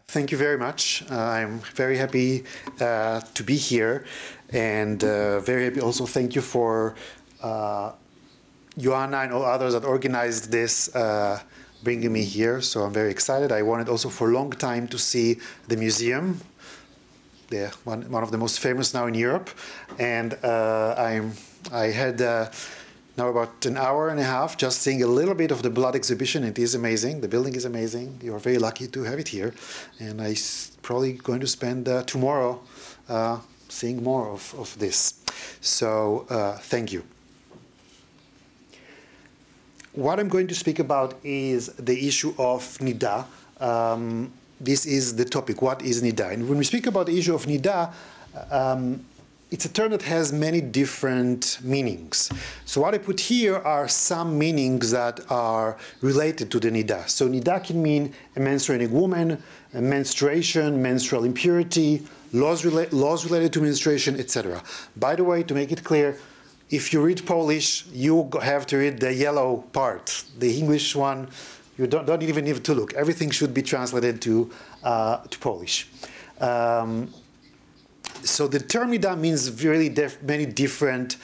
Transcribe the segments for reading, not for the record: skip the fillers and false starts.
Thank you very much. I'm very happy to be here, and very happy also thank you for Joanna and all others that organized this, bringing me here. So I'm very excited. I wanted also for a long time to see the museum, one of the most famous now in Europe, and I had now about an hour and a half just seeing a little bit of the blood exhibition. It is amazing. The building is amazing. You are very lucky to have it here. And I'm probably going to spend tomorrow seeing more of this. So thank you. What I'm going to speak about is the issue of Niddah. This is the topic. What is Niddah? And when we speak about the issue of Niddah, it's a term that has many different meanings. So what I put here are some meanings that are related to the Niddah. So Niddah can mean a menstruating woman, a menstruation, menstrual impurity, laws related to menstruation, etc. By the way, to make it clear, if you read Polish, you have to read the yellow part. The English one, you don't even need to look. Everything should be translated to Polish. So the term Niddah means really many different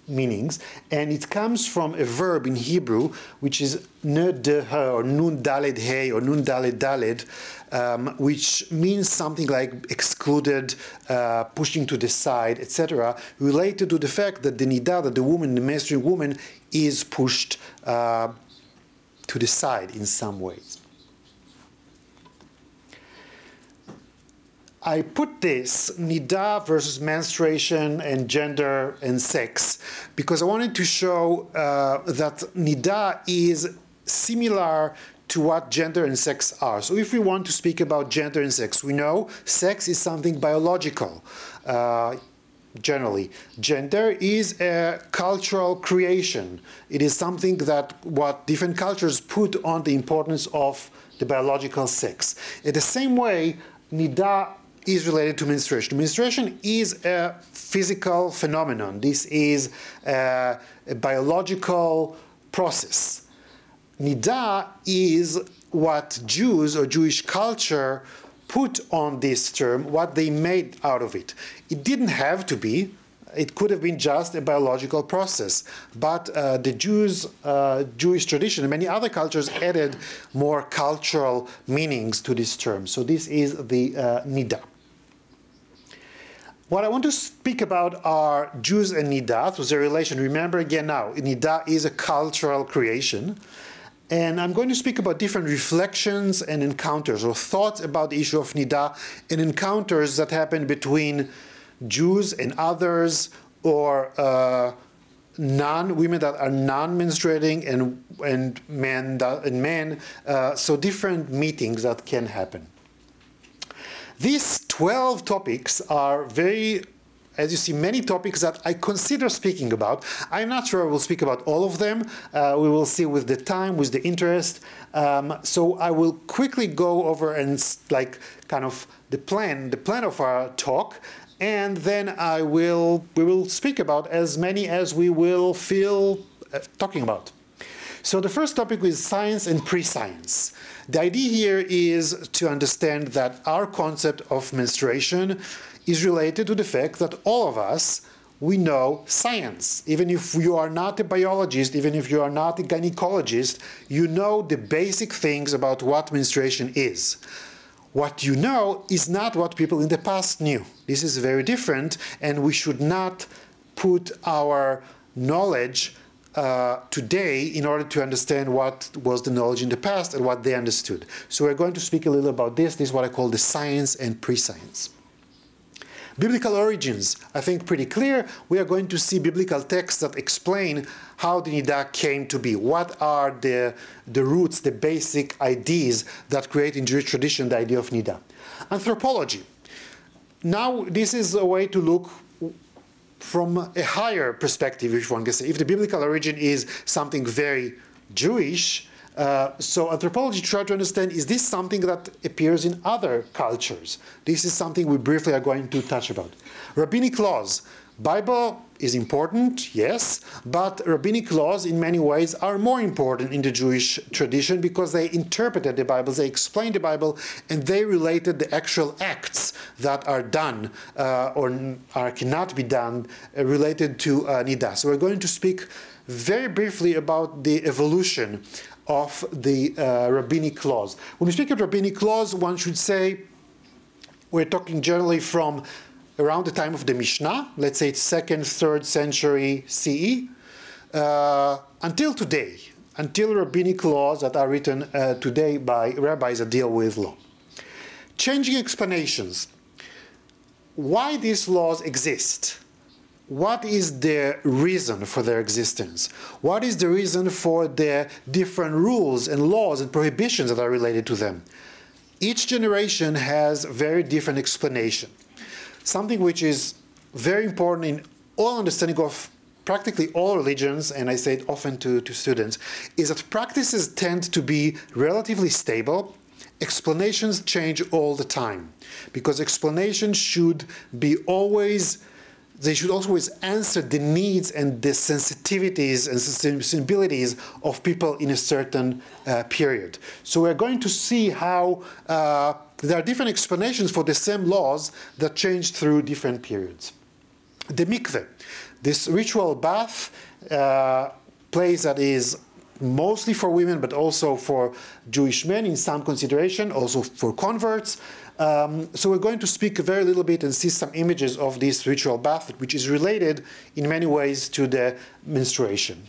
meanings, and it comes from a verb in Hebrew, which is Niddah or nun daled hey or nun daled daled, which means something like excluded, pushing to the side, etc., related to the fact that the Niddah, that the woman, the menstruating woman, is pushed to the side in some ways. I put this, Niddah versus menstruation and gender and sex, because I wanted to show that Niddah is similar to what gender and sex are. So if we want to speak about gender and sex, we know sex is something biological, generally. Gender is a cultural creation. It is something that what different cultures put on the importance of the biological sex. In the same way, Niddah is related to menstruation. Menstruation is a physical phenomenon. This is a biological process. Niddah is what Jews or Jewish culture put on this term, what they made out of it. It didn't have to be. It could have been just a biological process. But the Jewish tradition and many other cultures added more cultural meanings to this term. So this is the Niddah. What I want to speak about are Jews and Niddah, so the relation. Remember again now, Niddah is a cultural creation. And I'm going to speak about different reflections and encounters or thoughts about the issue of Niddah and encounters that happen between Jews and others, or women that are non-menstruating and men, so different meetings that can happen. These 12 topics are very, as you see, many topics that I consider speaking about. I'm not sure I will speak about all of them. We will see with the time, with the interest. So I will quickly go over and kind of the plan of our talk, and then we will speak about as many as we will feel talking about. So the first topic is science and pre-science. The idea here is to understand that our concept of menstruation is related to the fact that all of us, we know science. Even if you are not a biologist, even if you are not a gynecologist, you know the basic things about what menstruation is. What you know is not what people in the past knew. This is very different, and we should not put our knowledge today in order to understand what was the knowledge in the past and what they understood. So we're going to speak a little about this. This is what I call the science and pre-science. Biblical origins, I think pretty clear. We are going to see biblical texts that explain how the Niddah came to be. What are the roots, the basic ideas that create in Jewish tradition the idea of Niddah. Anthropology. Now this is a way to look from a higher perspective, if one can say. If the biblical origin is something very Jewish, so anthropology tries to understand, is this something that appears in other cultures? This is something we briefly are going to touch about. Rabbinic laws. Bible is important, yes, but rabbinic laws in many ways are more important in the Jewish tradition because they interpreted the Bible, they explained the Bible, and they related the actual acts that are done or cannot be done related to Niddah. So we're going to speak very briefly about the evolution of the rabbinic laws. When we speak of rabbinic laws, one should say we're talking generally from around the time of the Mishnah, let's say it's 2nd, 3rd century CE, until today, until rabbinic laws that are written today by rabbis that deal with law. Changing explanations. Why these laws exist? What is the reason for their existence? What is the reason for the different rules and laws and prohibitions that are related to them? Each generation has very different explanation. Something which is very important in all understanding of practically all religions, and I say it often to students, is that practices tend to be relatively stable. Explanations change all the time, because explanations should be always, they should always answer the needs and the sensitivities and sensibilities of people in a certain period. So we're going to see how there are different explanations for the same laws that change through different periods. The mikveh, this ritual bath place that is mostly for women, but also for Jewish men in some consideration, also for converts. So we're going to speak a very little bit and see some images of this ritual bath, which is related in many ways to the menstruation.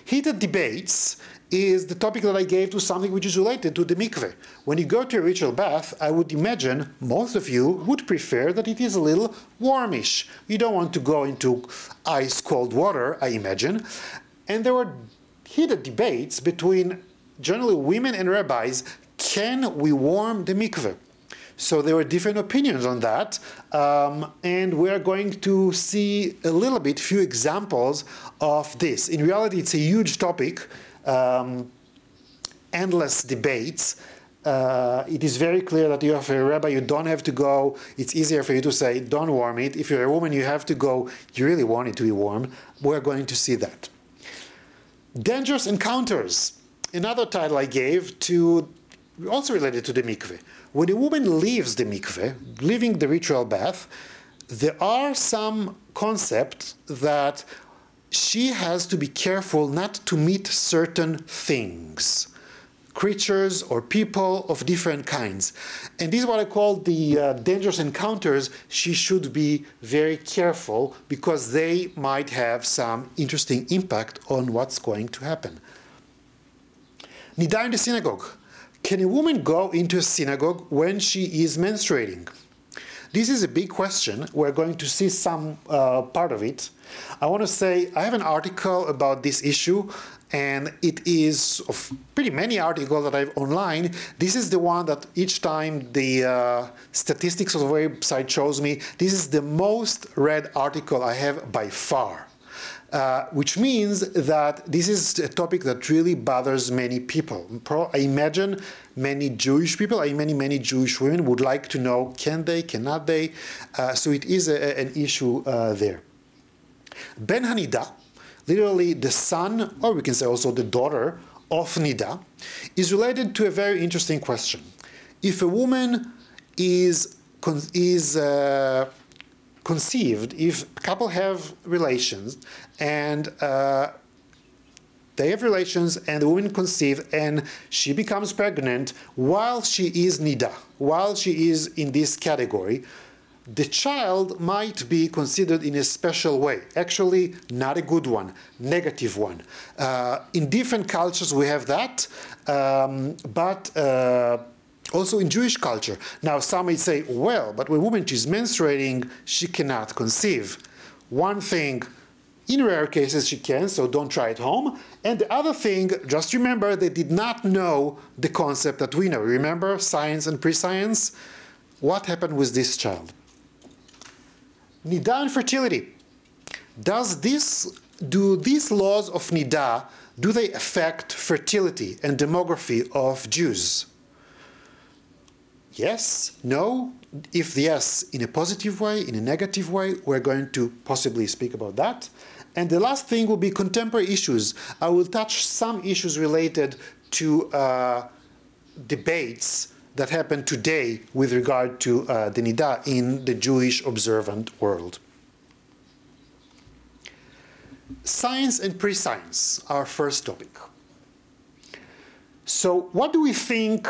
Heated debates is the topic that I gave to something which is related to the mikveh. When you go to a ritual bath, I would imagine most of you would prefer that it is a little warmish. You don't want to go into ice-cold water, I imagine. And there were heated debates between generally women and rabbis. Can we warm the mikveh? So there were different opinions on that, and we're going to see a little bit, few examples of this. In reality, it's a huge topic, endless debates. It is very clear that you have a rabbi, you don't have to go. It's easier for you to say, don't warm it. If you're a woman, you have to go. You really want it to be warm. We're going to see that. Dangerous encounters, another title I gave to, also related to the mikveh. When a woman leaves the mikveh, leaving the ritual bath, there are some concepts that she has to be careful not to meet certain things, creatures or people of different kinds. And this is what I call the dangerous encounters. She should be very careful because they might have some interesting impact on what's going to happen. Niddah in the synagogue. Can a woman go into a synagogue when she is menstruating? This is a big question. We're going to see some part of it. I want to say I have an article about this issue, and it is of pretty many articles that I have online. This is the one that each time the statistics of the website shows me, this is the most read article I have by far. Which means that this is a topic that really bothers many people. I imagine many Jewish people, many Jewish women would like to know, can they, cannot they? So it is an issue there. Ben Niddah, literally the son, or we can say also the daughter of Niddah, is related to a very interesting question. If a woman is conceived, if a couple have relations and they have relations and the woman conceived and she becomes pregnant while she is Niddah, while she is in this category, the child might be considered in a special way. Actually, not a good one, negative one. In different cultures we have that, but also in Jewish culture. Now, some may say, well, but when a woman is menstruating, she cannot conceive. One thing, in rare cases she can, so don't try it home. And the other thing, just remember, they did not know the concept that we know. Remember science and pre-science? What happened with this child? Niddah and fertility. Do these laws of Niddah, do they affect fertility and demography of Jews? Yes, no. If the yes in a positive way, in a negative way, we're going to possibly speak about that. And the last thing will be contemporary issues. I will touch some issues related to debates that happen today with regard to the Niddah in the Jewish observant world. Science and pre-science, our first topic. So what do we think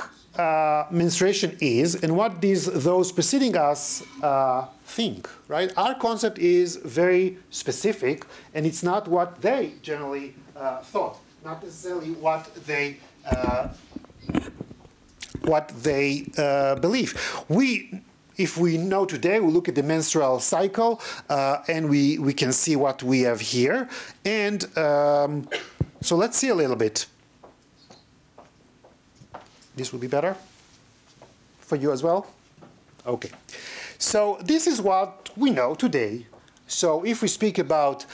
menstruation is, and what those preceding us think, right? Our concept is very specific, and it's not what they generally thought, not necessarily what they believe. If we know today, we look at the menstrual cycle, and we can see what we have here. And so let's see a little bit. This will be better for you as well? Okay. So this is what we know today. So if we speak about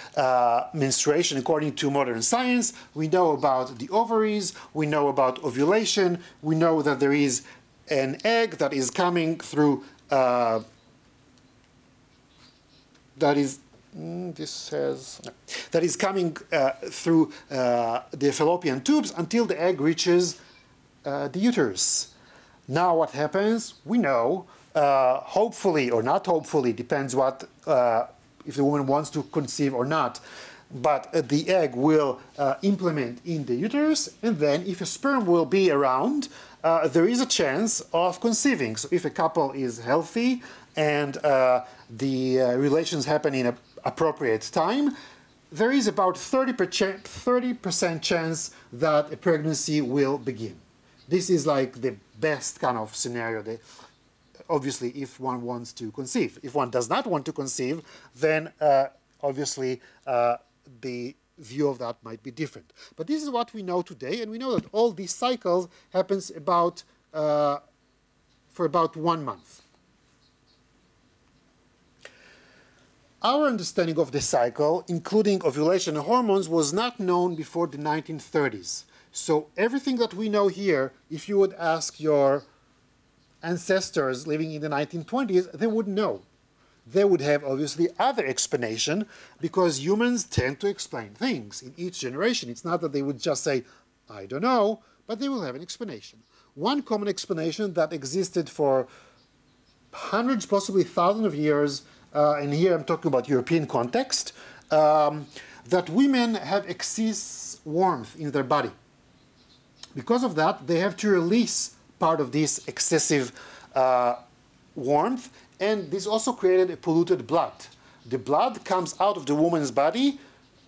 menstruation according to modern science, we know about the ovaries, we know about ovulation, we know that there is an egg that is coming through, that is coming through the fallopian tubes until the egg reaches the uterus. Now what happens? We know, hopefully or not hopefully, depends what if the woman wants to conceive or not, but the egg will implement in the uterus, and then if a sperm will be around, there is a chance of conceiving. So if a couple is healthy and the relations happen in an appropriate time, there is about 30% chance that a pregnancy will begin. This is like the best kind of scenario. Obviously, if one wants to conceive. If one does not want to conceive, then obviously the view of that might be different. But this is what we know today, and we know that all these cycles happens for about 1 month. Our understanding of the cycle, including ovulation and hormones, was not known before the 1930s. So everything that we know here, if you would ask your ancestors living in the 1920s, they wouldn't know. They would have obviously other explanation, because humans tend to explain things in each generation. It's not that they would just say, I don't know, but they will have an explanation. One common explanation that existed for hundreds, possibly thousands of years, and here I'm talking about European context, that women have excess warmth in their body. Because of that, they have to release part of this excessive warmth, and this also created a polluted blood. The blood comes out of the woman's body.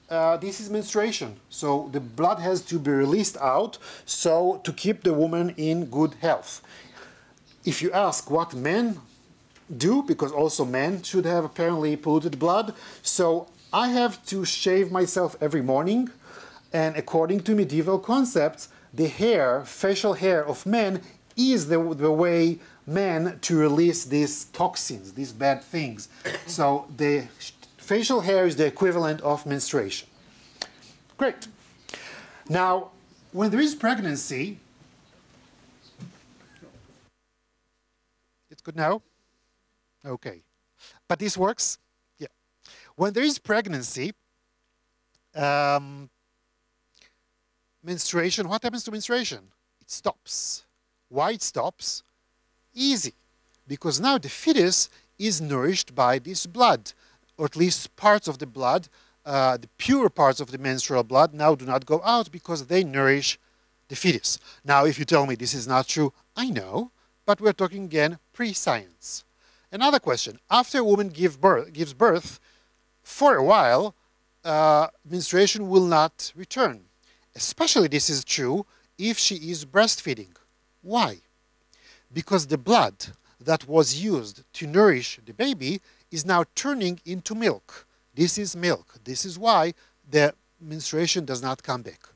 This is menstruation. So the blood has to be released out so to keep the woman in good health. If you ask what men do, because also men should have apparently polluted blood, so I have to shave myself every morning, and according to medieval concepts, the hair, facial hair of men is the way men to release these toxins, these bad things. So the facial hair is the equivalent of menstruation. Great. Now, when there is pregnancy, it's good now? Okay. But this works? Yeah. When there is pregnancy, menstruation, what happens to menstruation? It stops. Why it stops? Easy. Because now the fetus is nourished by this blood, or at least parts of the blood. The pure parts of the menstrual blood now do not go out because they nourish the fetus. Now, if you tell me this is not true, I know, but we're talking again pre-science. Another question. After a woman gives birth, for a while, menstruation will not return. Especially this is true if she is breastfeeding. Why? Because the blood that was used to nourish the baby is now turning into milk. This is milk. This is why the menstruation does not come back.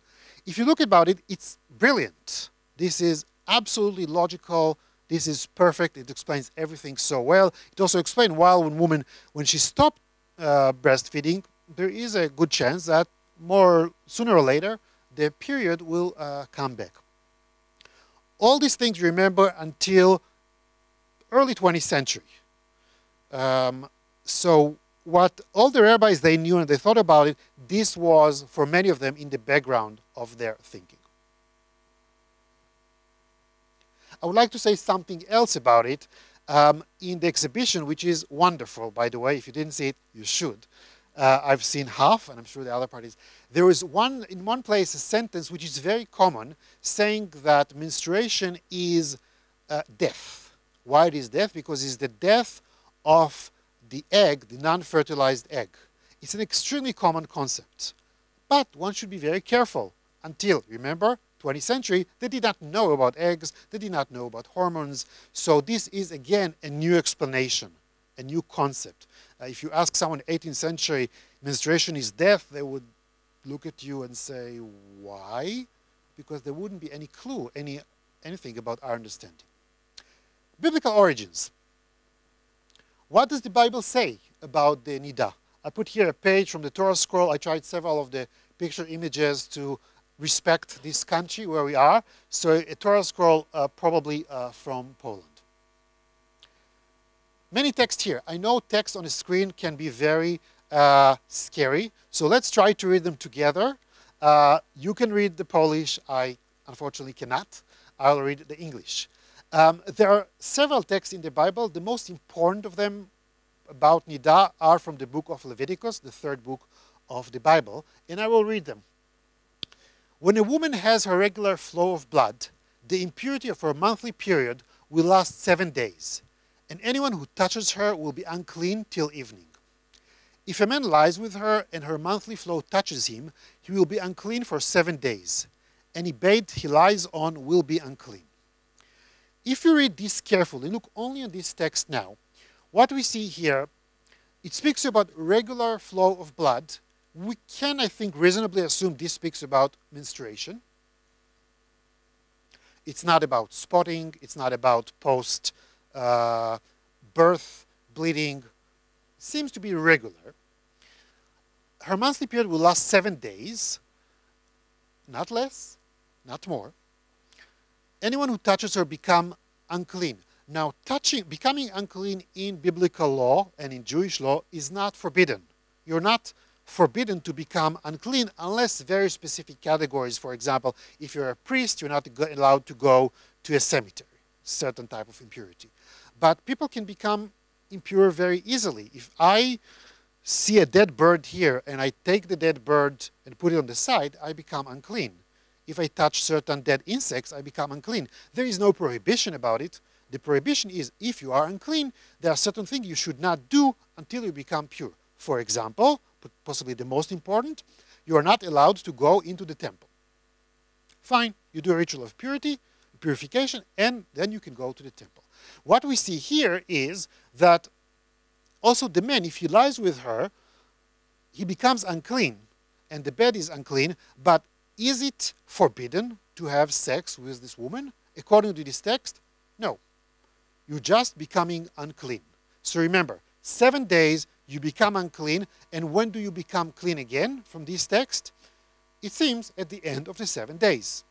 If you look about it, it's brilliant. This is absolutely logical. This is perfect. It explains everything so well. It also explains why when she stopped breastfeeding, there is a good chance that sooner or later, the period will come back. All these things remember until early 20th century. So what all the rabbis, they knew and they thought about it, this was, for many of them, in the background of their thinking. I would like to say something else about it in the exhibition, which is wonderful, by the way. If you didn't see it, you should. I've seen half, and I'm sure the other parties. There is in one place a sentence which is very common, saying that menstruation is death. Why it is death? Because it's the death of the egg, the non-fertilized egg. It's an extremely common concept. But one should be very careful until, remember, 20th century, they did not know about eggs, they did not know about hormones. So this is, again, a new explanation, a new concept. If you ask someone in the 18th century, menstruation is death, they would look at you and say, why? Because there wouldn't be any clue, anything about our understanding. Biblical origins. What does the Bible say about the Niddah? I put here a page from the Torah scroll. I tried several of the picture images to respect this country where we are. So a Torah scroll probably from Poland. Many texts here. I know text on the screen can be very scary. So let's try to read them together. You can read the Polish. I unfortunately cannot. I'll read the English. There are several texts in the Bible. The most important of them about Niddah are from the book of Leviticus, the third book of the Bible, and I will read them. When a woman has her regular flow of blood, the impurity of her monthly period will last 7 days, and anyone who touches her will be unclean till evening. If a man lies with her and her monthly flow touches him, he will be unclean for 7 days. Any bed he lies on will be unclean. If you read this carefully, look only at this text now, what we see here, it speaks about regular flow of blood. We can, I think, reasonably assume this speaks about menstruation. It's not about spotting, it's not about post-birth bleeding. Seems to be regular. Her monthly period will last 7 days, not less, not more. Anyone who touches her become unclean. Now, becoming unclean in biblical law and in Jewish law is not forbidden. You're not forbidden to become unclean unless very specific categories. For example, if you're a priest, you're not allowed to go to a cemetery, certain type of impurity. But people can become impure very easily. If I see a dead bird here and I take the dead bird and put it on the side, I become unclean. If I touch certain dead insects, I become unclean. There is no prohibition about it. The prohibition is if you are unclean, there are certain things you should not do until you become pure. For example, but possibly the most important, you are not allowed to go into the temple. Fine, you do a ritual of purification, and then you can go to the temple. What we see here is that also the man, if he lies with her, he becomes unclean, and the bed is unclean, but is it forbidden to have sex with this woman? According to this text, no. You're just becoming unclean. So remember, 7 days you become unclean, and when do you become clean again from this text? It seems at the end of the 7 days.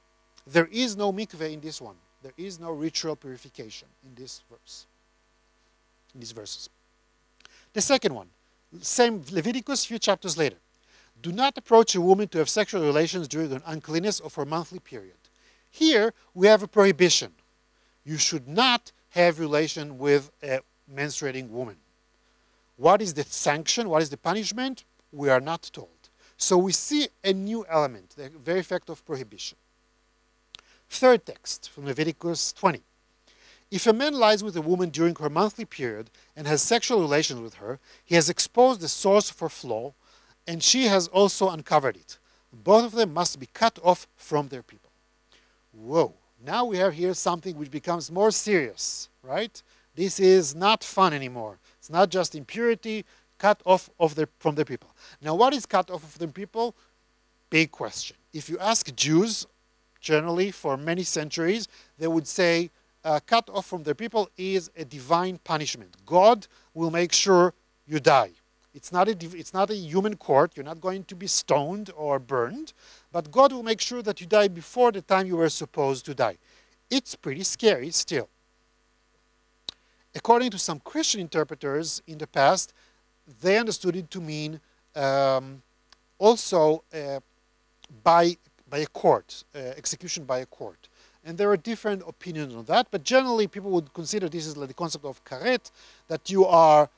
There is no mikveh in this one. There is no ritual purification in this verse, in these verses. The second one, same Leviticus, few chapters later. Do not approach a woman to have sexual relations during an uncleanness of her monthly period. Here we have a prohibition. You should not have relation with a menstruating woman. What is the sanction? What is the punishment? We are not told. So we see a new element, the very effect of prohibition. Third text from Leviticus 20. If a man lies with a woman during her monthly period and has sexual relations with her, he has exposed the source of her flow, and she has also uncovered it. Both of them must be cut off from their people. Whoa, now we have here something which becomes more serious, right? This is not fun anymore. It's not just impurity, cut off from their people. Now, what is cut off of their people? Big question. If you ask Jews, generally for many centuries, they would say cut off from their people is a divine punishment. God will make sure you die. It's not a human court. You're not going to be stoned or burned, but God will make sure that you die before the time you were supposed to die. It's pretty scary still. according to some Christian interpreters in the past, they understood it to mean also by a court, execution by a court. And there are different opinions on that, but generally people would consider this is like the concept of karet, that you are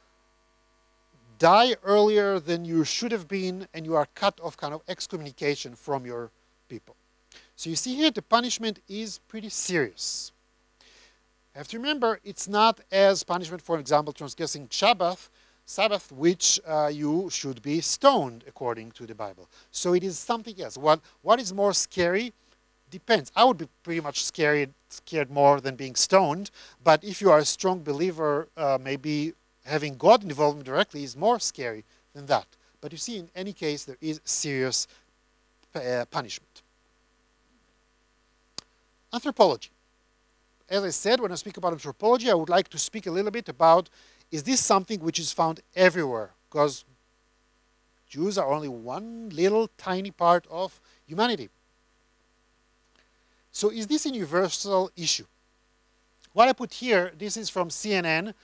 die earlier than you should have been, and you are cut off, kind of excommunication from your people. So you see here the punishment is pretty serious. You have to remember, it's not as punishment, for example, transgressing Sabbath, which you should be stoned according to the Bible. So it is something else. What is more scary depends. I would be pretty much scared more than being stoned, but if you are a strong believer, maybe having God involved directly is more scary than that. But you see, in any case, there is serious punishment. Anthropology. As I said, when I speak about anthropology, I would like to speak a little bit about, is this something which is found everywhere? Because Jews are only one little tiny part of humanity. So is this a universal issue? What I put here, this is from CNN,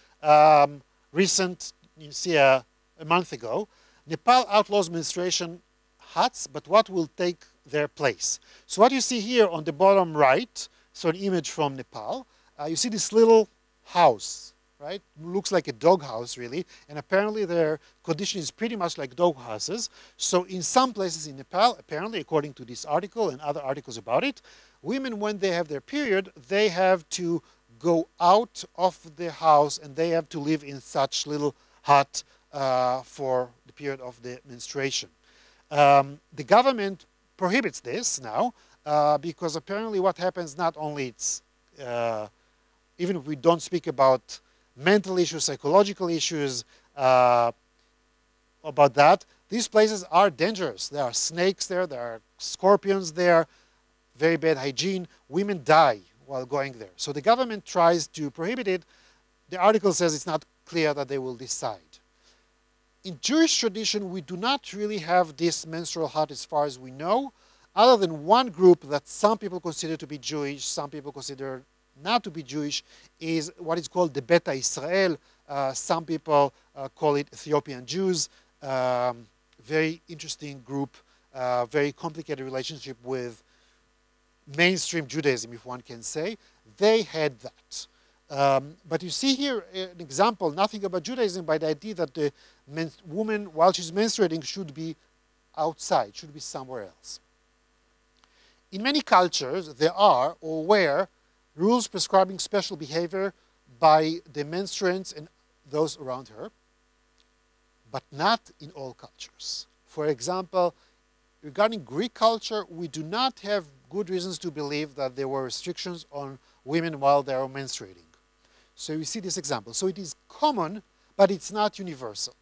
recent, you see a month ago. Nepal outlaws menstruation huts, but what will take their place? So what you see here on the bottom right, so an image from Nepal, you see this little house, right? Looks like a dog house, really, and apparently their condition is pretty much like dog houses. So in some places in Nepal, apparently, according to this article and other articles about it, women, when they have their period, they have to go out of the house and they have to live in such little hut for the period of the menstruation. The government prohibits this now because apparently what happens, not only it's, even if we don't speak about mental issues, psychological issues, about that, these places are dangerous. There are snakes there, there are scorpions there, very bad hygiene. Women die while going there. So the government tries to prohibit it. The article says it's not clear that they will decide. In Jewish tradition, we do not really have this menstrual hut as far as we know, other than one group that some people consider to be Jewish, some people consider not to be Jewish, is what is called the Beta Israel. Some people call it Ethiopian Jews. Very interesting group, very complicated relationship with mainstream Judaism, if one can say. They had that. But you see here an example, nothing about Judaism, by the idea that the woman, while she's menstruating, should be outside, should be somewhere else. In many cultures, there are or were rules prescribing special behavior by the menstruants and those around her, but not in all cultures. For example, regarding Greek culture, we do not have good reasons to believe that there were restrictions on women while they are menstruating. So you see this example. So it is common, but it's not universal.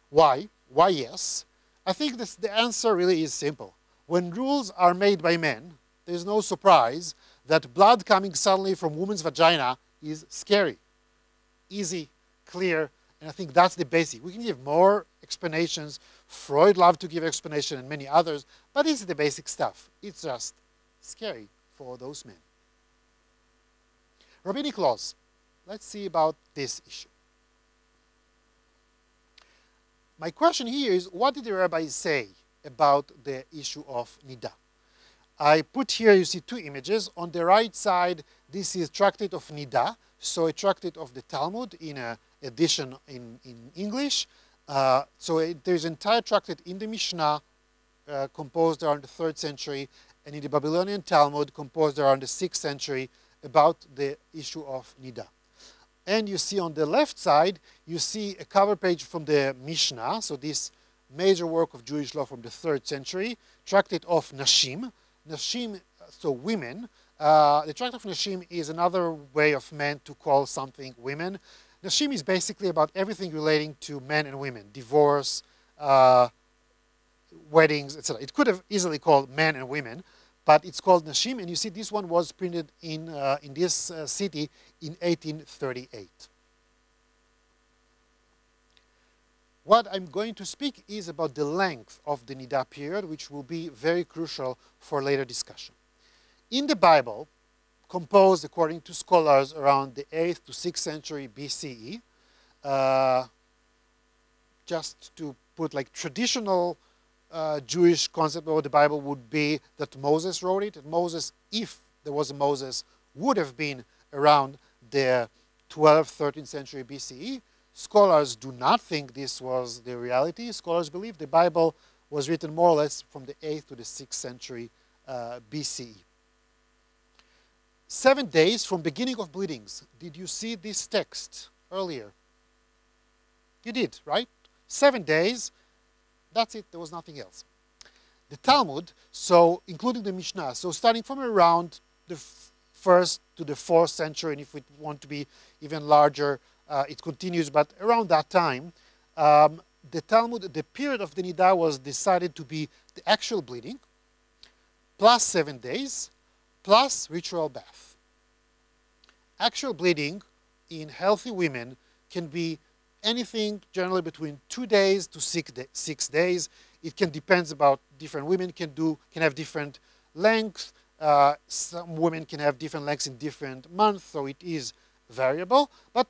Why? Why yes? I think the answer really is simple. When rules are made by men, there's no surprise that blood coming suddenly from woman's vagina is scary, easy, clear, and I think that's the basic. We can give more explanations. Freud loved to give explanation and many others, but this is the basic stuff. It's just scary for those men. Rabbinic laws. Let's see about this issue. My question here is, what did the rabbis say about the issue of Niddah? I put here, you see two images. On the right side, this is tractate of Niddah, so a tractate of the Talmud in an edition in English. There's an entire tractate in the Mishnah composed around the 3rd century, and in the Babylonian Talmud composed around the 6th century about the issue of Niddah. And you see on the left side, you see a cover page from the Mishnah, so this major work of Jewish law from the 3rd century, tractate of Nashim. Nashim, so women. The tractate of Nashim is another way of men to call something women. Nashim is basically about everything relating to men and women, divorce, weddings, etc. It could have easily called men and women, but it's called Nashim, and you see this one was printed in this city in 1838. What I'm going to speak is about the length of the Niddah period, which will be very crucial for later discussion. In the Bible, composed, according to scholars, around the 8th to 6th century BCE. Just to put like traditional Jewish concept of the Bible would be that Moses wrote it. And Moses, if there was a Moses, would have been around the 12th, 13th century BCE. Scholars do not think this was the reality. Scholars believe the Bible was written more or less from the 8th to the 6th century BCE. 7 days from beginning of bleedings. Did you see this text earlier? You did, right? 7 days. That's it. There was nothing else. The Talmud, so including the Mishnah, so starting from around the 1st to the 4th century, and if we want to be even larger, it continues, but around that time, the Talmud, the period of the Niddah was decided to be the actual bleeding, plus 7 days, plus ritual bath. Actual bleeding in healthy women can be anything generally between 2 days to 6 days. It can depend about different women can have different lengths. Some women can have different lengths in different months, so it is variable. But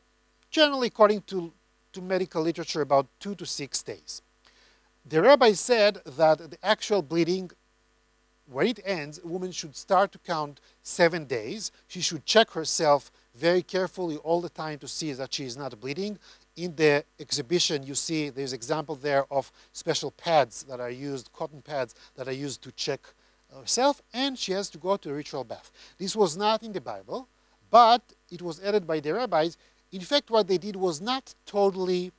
generally, according to medical literature, about 2 to 6 days. The rabbi said that the actual bleeding, when it ends, a woman should start to count 7 days. She should check herself very carefully all the time to see that she is not bleeding. In the exhibition, you see there's example there of special pads that are used, cotton pads that are used to check herself, and she has to go to a ritual bath. This was not in the Bible, but it was added by the rabbis. In fact, what they did was not totally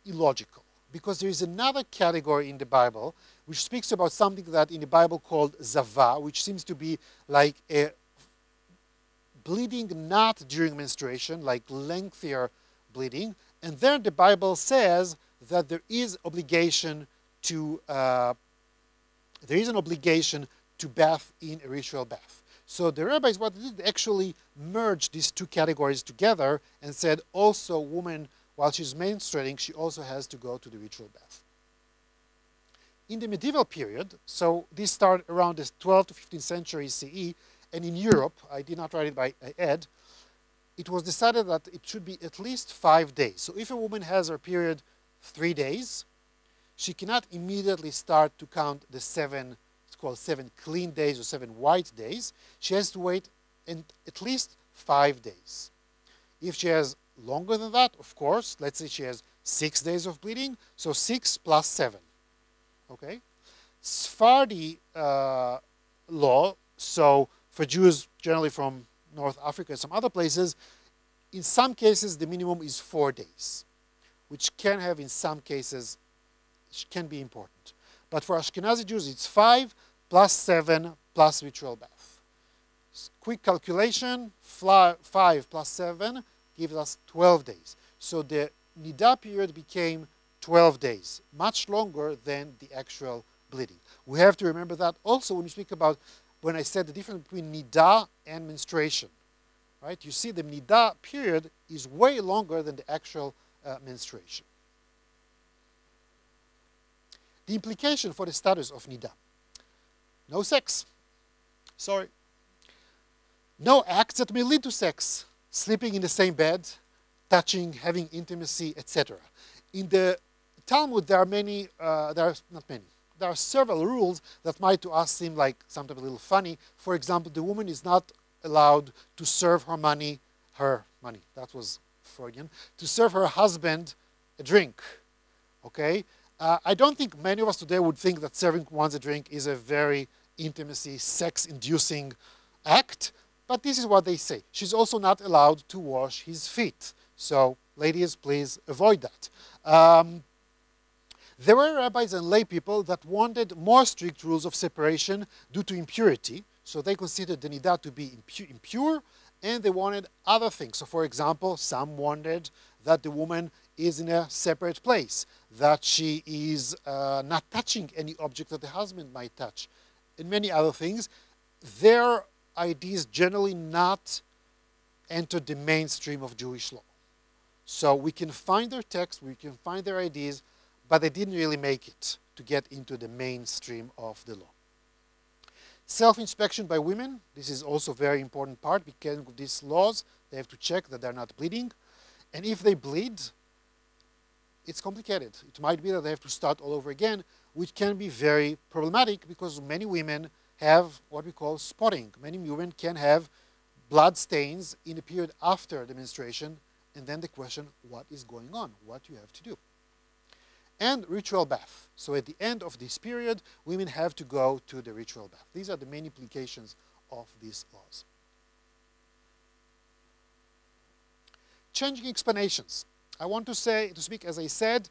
illogical, because there is another category in the Bible which speaks about something that in the Bible called zava, which seems to be like a bleeding not during menstruation, like lengthier bleeding. And there the Bible says that there is obligation to there is an obligation to bath in a ritual bath. So the rabbis, what they did, they actually merged these two categories together and said also woman, while she's menstruating, she also has to go to the ritual bath. In the medieval period, so this started around the 12th to 15th century CE, and in Europe, I did not write it by Ed, it was decided that it should be at least 5 days. So if a woman has her period 3 days, she cannot immediately start to count the 7, it's called 7 clean days or 7 white days. She has to wait at least 5 days. If she has longer than that, of course, let's say she has 6 days of bleeding, so 6 plus 7. Okay? Sephardi law, so for Jews generally from North Africa and some other places, in some cases the minimum is 4 days, which can have in some cases, can be important. But for Ashkenazi Jews it's 5 plus 7 plus ritual bath. Quick calculation, 5 plus 7 gives us 12 days. So the Niddah period became 12 days, much longer than the actual bleeding. We have to remember that also when we speak about, when I said the difference between Niddah and menstruation, right? You see the Niddah period is way longer than the actual menstruation. The implication for the status of Niddah. No sex. Sorry. No acts that may lead to sex. Sleeping in the same bed, touching, having intimacy, etc. In the Talmud, there are several rules that might to us seem like sometimes a little funny. For example, the woman is not allowed to serve her money, that was Freudian, to serve her husband a drink. Okay? I don't think many of us today would think that serving one's a drink is a very intimacy, sex-inducing act, but this is what they say. She's also not allowed to wash his feet. So, ladies, please avoid that. There were rabbis and lay people that wanted more strict rules of separation due to impurity. So they considered the Niddah to be impure, and they wanted other things. So for example, some wanted that the woman is in a separate place, that she is not touching any object that the husband might touch, and many other things. Their ideas generally not entered the mainstream of Jewish law. So we can find their texts, we can find their ideas, but they didn't really make it to get into the mainstream of the law. Self-inspection by women. This is also a very important part because of these laws. They have to check that they're not bleeding. And if they bleed, it's complicated. It might be that they have to start all over again, which can be very problematic because many women have what we call spotting. Many women can have blood stains in the period after the menstruation, and then the question, what is going on? What do you have to do? And ritual bath. So at the end of this period, women have to go to the ritual bath. These are the main implications of these laws. Changing explanations. I want to speak, as I said,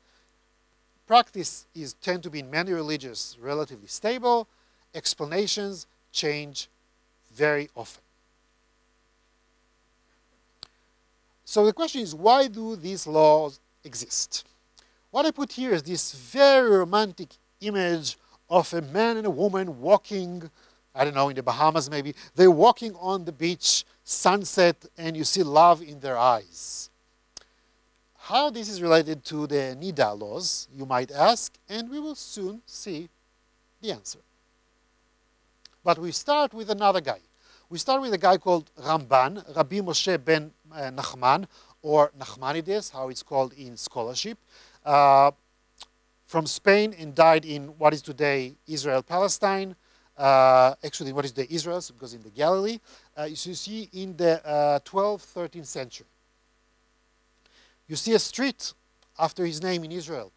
practice tend to be in many religions relatively stable. Explanations change very often. So the question is, why do these laws exist? What I put here is this very romantic image of a man and a woman walking, I don't know, in the Bahamas maybe. They're walking on the beach, sunset, and you see love in their eyes. How this is related to the Niddah laws, you might ask, and we will soon see the answer. But we start with another guy. We start with a guy called Ramban, Rabbi Moshe ben Nachman, or Nachmanides, how it's called in scholarship, from Spain, and died in what is today Israel, Palestine. Actually, what is the Israel, because in the Galilee. You see in the 12th, 13th century. You see a street after his name in Israel.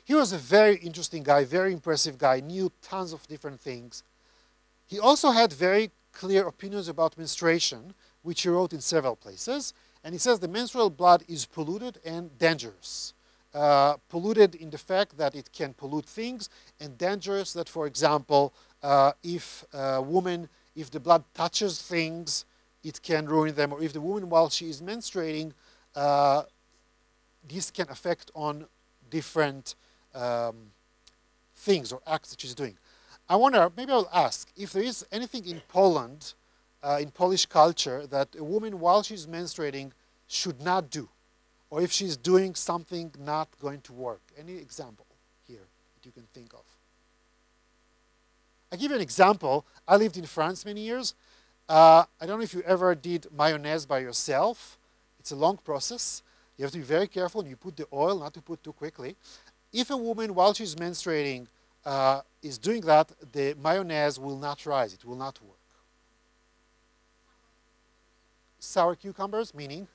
He was a very interesting guy, very impressive guy, knew tons of different things. He also had very clear opinions about menstruation, which he wrote in several places. And he says the menstrual blood is polluted and dangerous. Polluted in the fact that it can pollute things, and dangerous that, for example, if the blood touches things, it can ruin them. Or if the woman, while she is menstruating, this can affect on different things or acts that she's doing. I wonder, maybe I'll ask, if there is anything in Poland, in Polish culture, that a woman while she's menstruating should not do, or if she's doing something not going to work. Any example here that you can think of? I'll give you an example. I lived in France many years. I don't know if you ever did mayonnaise by yourself. It's a long process. You have to be very careful, and you put the oil, not to put too quickly. If a woman, while she's menstruating, is doing that, the mayonnaise will not rise. It will not work. Sour cucumbers, meaning?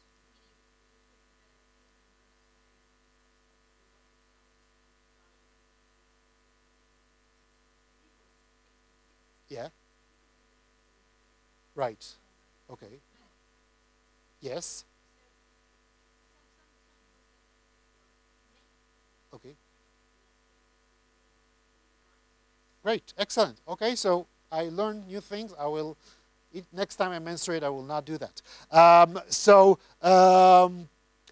Yeah. Right. Okay. Yes. Okay. Great. Excellent. Okay, so I learned new things. I will, next time I menstruate, I will not do that.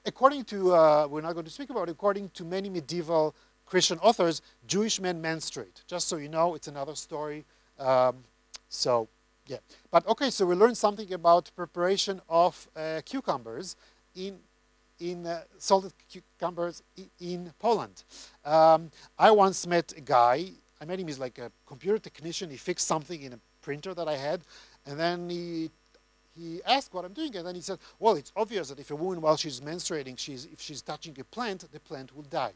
According to, we're not going to speak about it, according to many medieval Christian authors, Jewish men menstruate. Just so you know, it's another story. Yeah. But okay, so we learned something about preparation of cucumbers in salted cucumbers in Poland. I once met a guy. I met him. He's like a computer technician. He fixed something in a printer that I had, and then he asked what I'm doing, and then he said, "Well, it's obvious that if a woman, while she's menstruating, if she's touching a plant, the plant will die."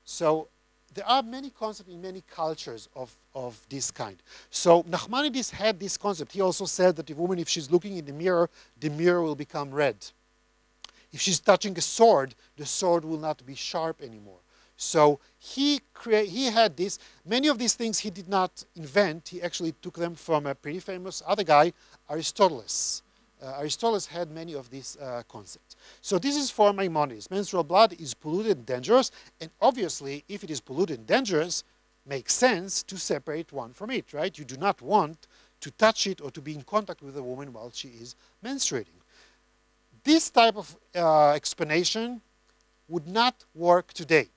So there are many concepts in many cultures of this kind. So Nachmanides had this concept. He also said that if she's looking in the mirror will become red. If she's touching a sword, the sword will not be sharp anymore. So he had this. Many of these things he did not invent. He actually took them from a pretty famous other guy, Aristotle. Aristotle had many of these concepts. So this is for Maimonides. Menstrual blood is polluted and dangerous, and obviously, if it is polluted and dangerous, makes sense to separate one from it, right? You do not want to touch it or to be in contact with a woman while she is menstruating. This type of explanation would not work today.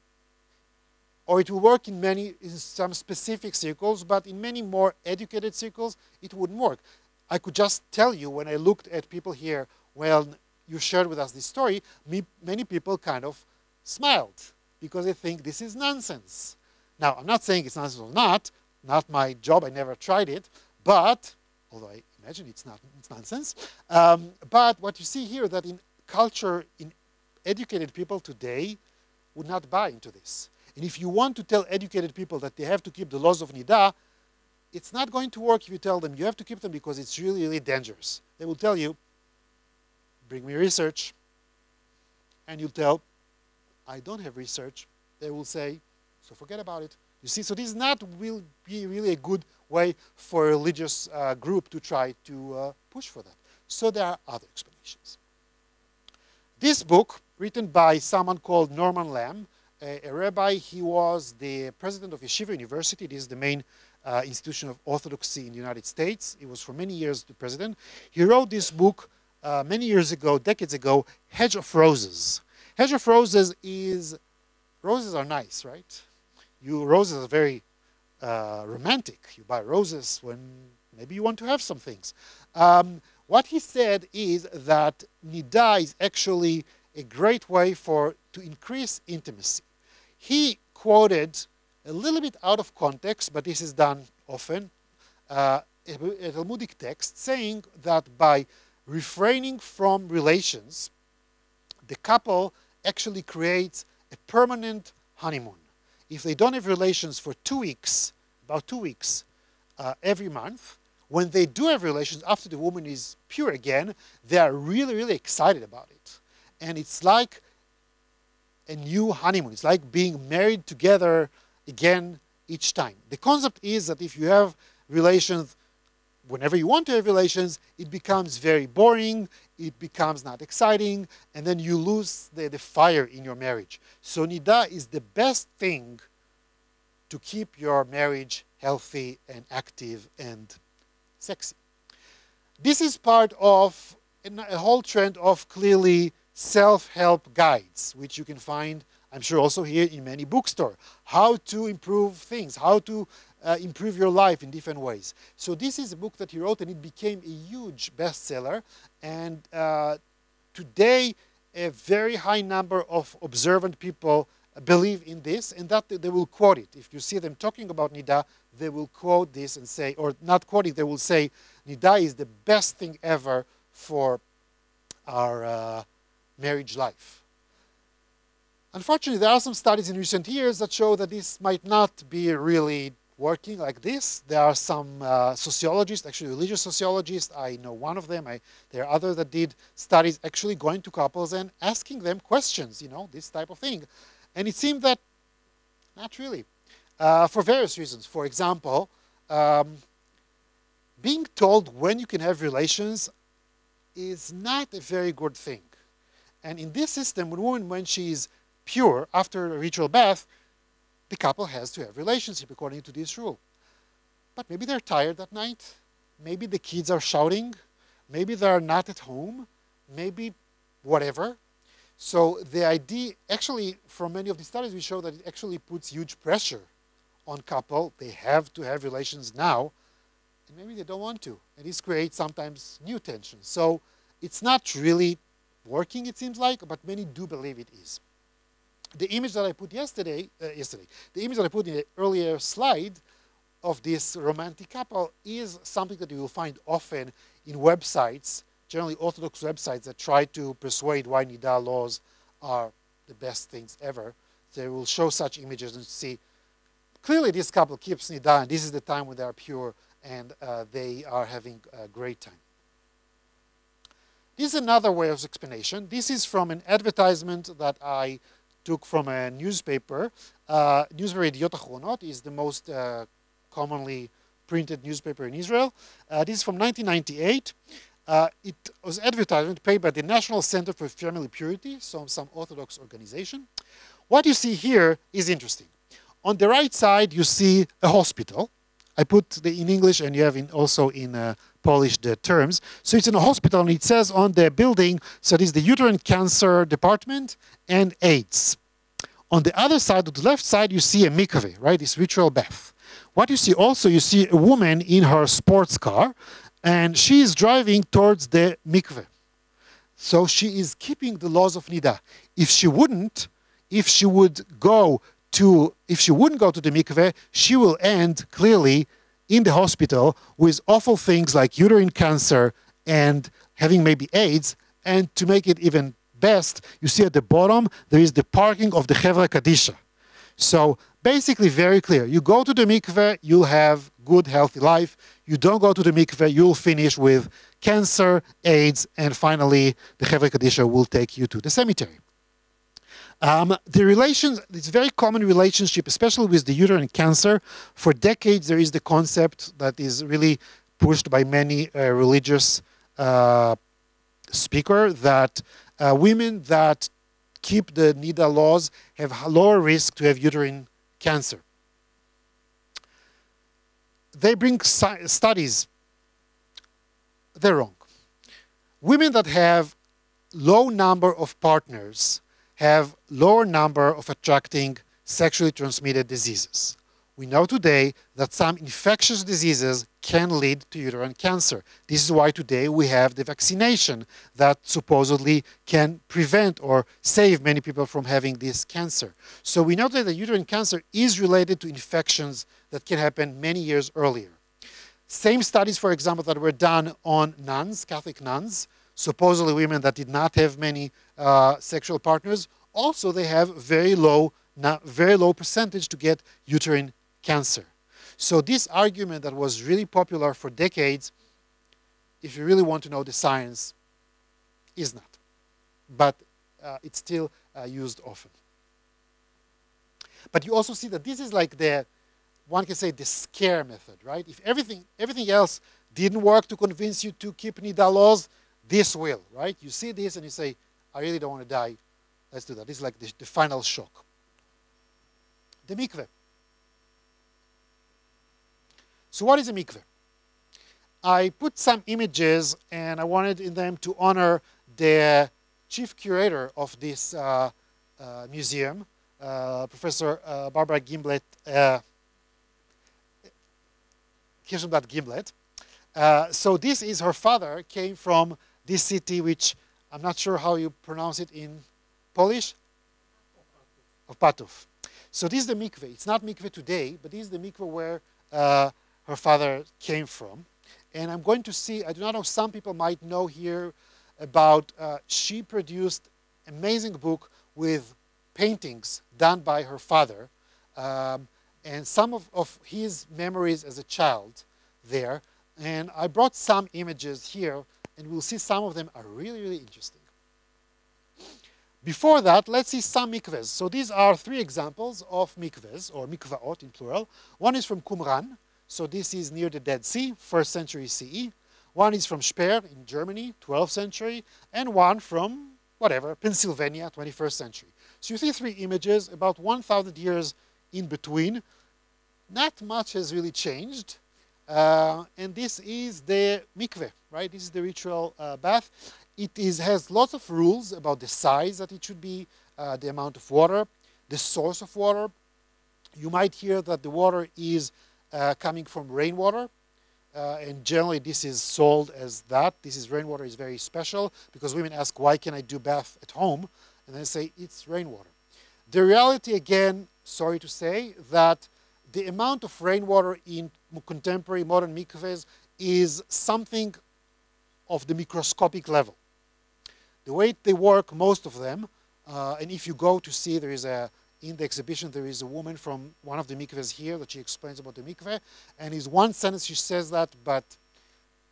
Or it will work in some specific circles, but in many more educated circles, it wouldn't work. I could just tell you, when I looked at people here, well, you shared with us this story, many people kind of smiled because they think this is nonsense. Now, I'm not saying it's nonsense or not my job, I never tried it, But, although I imagine it's nonsense, but what you see here that in culture, in educated people today would not buy into this. And if you want to tell educated people that they have to keep the laws of Niddah, it's not going to work if you tell them you have to keep them because it's really, really dangerous. They will tell you, bring me research. And you'll tell, I don't have research. They will say, so forget about it. You see, so this will be really a good way for a religious group to try to push for that. So there are other explanations. This book, written by someone called Norman Lamb, a rabbi, he was the president of Yeshiva University. This is the main institution of orthodoxy in the United States. He was for many years the president. He wrote this book many years ago, decades ago, Hedge of Roses. Hedge of Roses is, roses are nice, right? Roses are very romantic. You buy roses when maybe you want to have some things. What he said is that Niddah is actually a great way to increase intimacy. He quoted a little bit out of context, but this is done often, a Talmudic text saying that by refraining from relations, the couple actually creates a permanent honeymoon. If they don't have relations for 2 weeks, about 2 weeks every month, when they do have relations after the woman is pure again, they are really, really excited about it. And it's like a new honeymoon. It's like being married together again each time. The concept is that if you have relations, whenever you want to have relations, it becomes very boring, it becomes not exciting, and then you lose the fire in your marriage. So Niddah is the best thing to keep your marriage healthy and active and sexy. This is part of a whole trend of clearly self-help guides, which you can find, I'm sure, also here in many bookstores. How to improve things, how to improve your life in different ways. So this is a book that he wrote, and it became a huge bestseller. And today, a very high number of observant people believe in this, and that they will quote it. If you see them talking about Niddah, they will quote this and say, or not quoting, they will say, Niddah is the best thing ever for our marriage life. Unfortunately, there are some studies in recent years that show that this might not be really working like this. There are some sociologists, actually religious sociologists, I know one of them, there are others that did studies actually going to couples and asking them questions, this type of thing. And it seemed that not really, for various reasons. For example, being told when you can have relations is not a very good thing. And in this system, when she is pure after a ritual bath, the couple has to have relationship according to this rule. But maybe they're tired at night. Maybe the kids are shouting. Maybe they're not at home. Maybe whatever. So the idea, actually, from many of the studies, we show that it actually puts huge pressure on couple. They have to have relations now, and maybe they don't want to. And this creates sometimes new tension. So it's not really working, it seems like, but many do believe it is. The image that I put the image that I put in the earlier slide of this romantic couple is something that you will find often in websites, generally Orthodox websites that try to persuade why Niddah laws are the best things ever. They will show such images and see, clearly this couple keeps Niddah, and this is the time when they are pure and they are having a great time. This is another way of explanation. This is from an advertisement that I took from a newspaper. Newspaper Evyatar Marienberg is the most commonly printed newspaper in Israel. This is from 1998. It was advertisement paid by the National Center for Family Purity, so some Orthodox organization. What you see here is interesting. On the right side, you see a hospital. I put in English, and you have also in Polish the terms. So it's in a hospital, and it says on the building, so it is the Uterine Cancer Department and AIDS. On the other side, on the left side, you see a mikveh, right? This ritual bath. What you see also, you see a woman in her sports car, and she is driving towards the mikveh. So she is keeping the laws of Niddah. If she wouldn't go to the mikveh, she will end clearly in the hospital with awful things like uterine cancer and having maybe AIDS. And to make it even best, you see at the bottom, there is the parking of the Chevra Kadisha. So basically very clear. You go to the mikveh, you'll have good, healthy life. You don't go to the mikveh, you'll finish with cancer, AIDS, and finally the Chevra Kadisha will take you to the cemetery. The relations, it's a very common relationship, especially with the uterine cancer. For decades, there is the concept that is really pushed by many religious speakers that women that keep the Niddah laws have lower risk to have uterine cancer. They bring studies. They're wrong. Women that have low number of partners have lower number of attracting sexually transmitted diseases. We know today that some infectious diseases can lead to uterine cancer. This is why today we have the vaccination that supposedly can prevent or save many people from having this cancer. So we know that the uterine cancer is related to infections that can happen many years earlier. Same studies, for example, that were done on nuns, Catholic nuns, supposedly women that did not have many sexual partners, also they have very low percentage to get uterine cancer. So this argument that was really popular for decades, if you really want to know the science, is not. But it's still used often. But you also see that this is like the, one can say, the scare method, right? If everything else didn't work to convince you to keep Niddah laws, this will, right? You see this and you say, I really don't want to die. Let's do that. This is like the final shock. The mikveh. So what is a mikveh? I put some images and I wanted in them to honor the chief curator of this museum, Professor Barbara Gimblet, Kirchenblatt Gimblet. So this is her father, came from this city, which I'm not sure how you pronounce it in Polish, of Patów. So this is the mikveh. It's not mikveh today, but this is the mikveh where her father came from. And I'm going to see, I do not know, some people might know here about, she produced an amazing book with paintings done by her father, and some of his memories as a child there. And I brought some images here, and we'll see some of them are really, really interesting. Before that, let's see some mikvahs. So these are 3 examples of mikvahs, or mikvaot in plural. One is from Qumran. So this is near the Dead Sea, 1st century CE. One is from Speer in Germany, 12th century. And one from, whatever, Pennsylvania, 21st century. So you see 3 images, about 1,000 years in between. Not much has really changed. And this is the mikveh, right? This is the ritual bath. It has lots of rules about the size that it should be, the amount of water, the source of water. You might hear that the water is coming from rainwater, and generally this is sold as that. This is rainwater is very special because women ask, why can I do bath at home? And they say, it's rainwater. The reality, again, sorry to say, that the amount of rainwater in contemporary modern mikvahs is something of the microscopic level. The way they work, most of them, and if you go to see, there is in the exhibition, there is a woman from one of the mikvahs here that she explains about the mikveh, and in one sentence she says that, but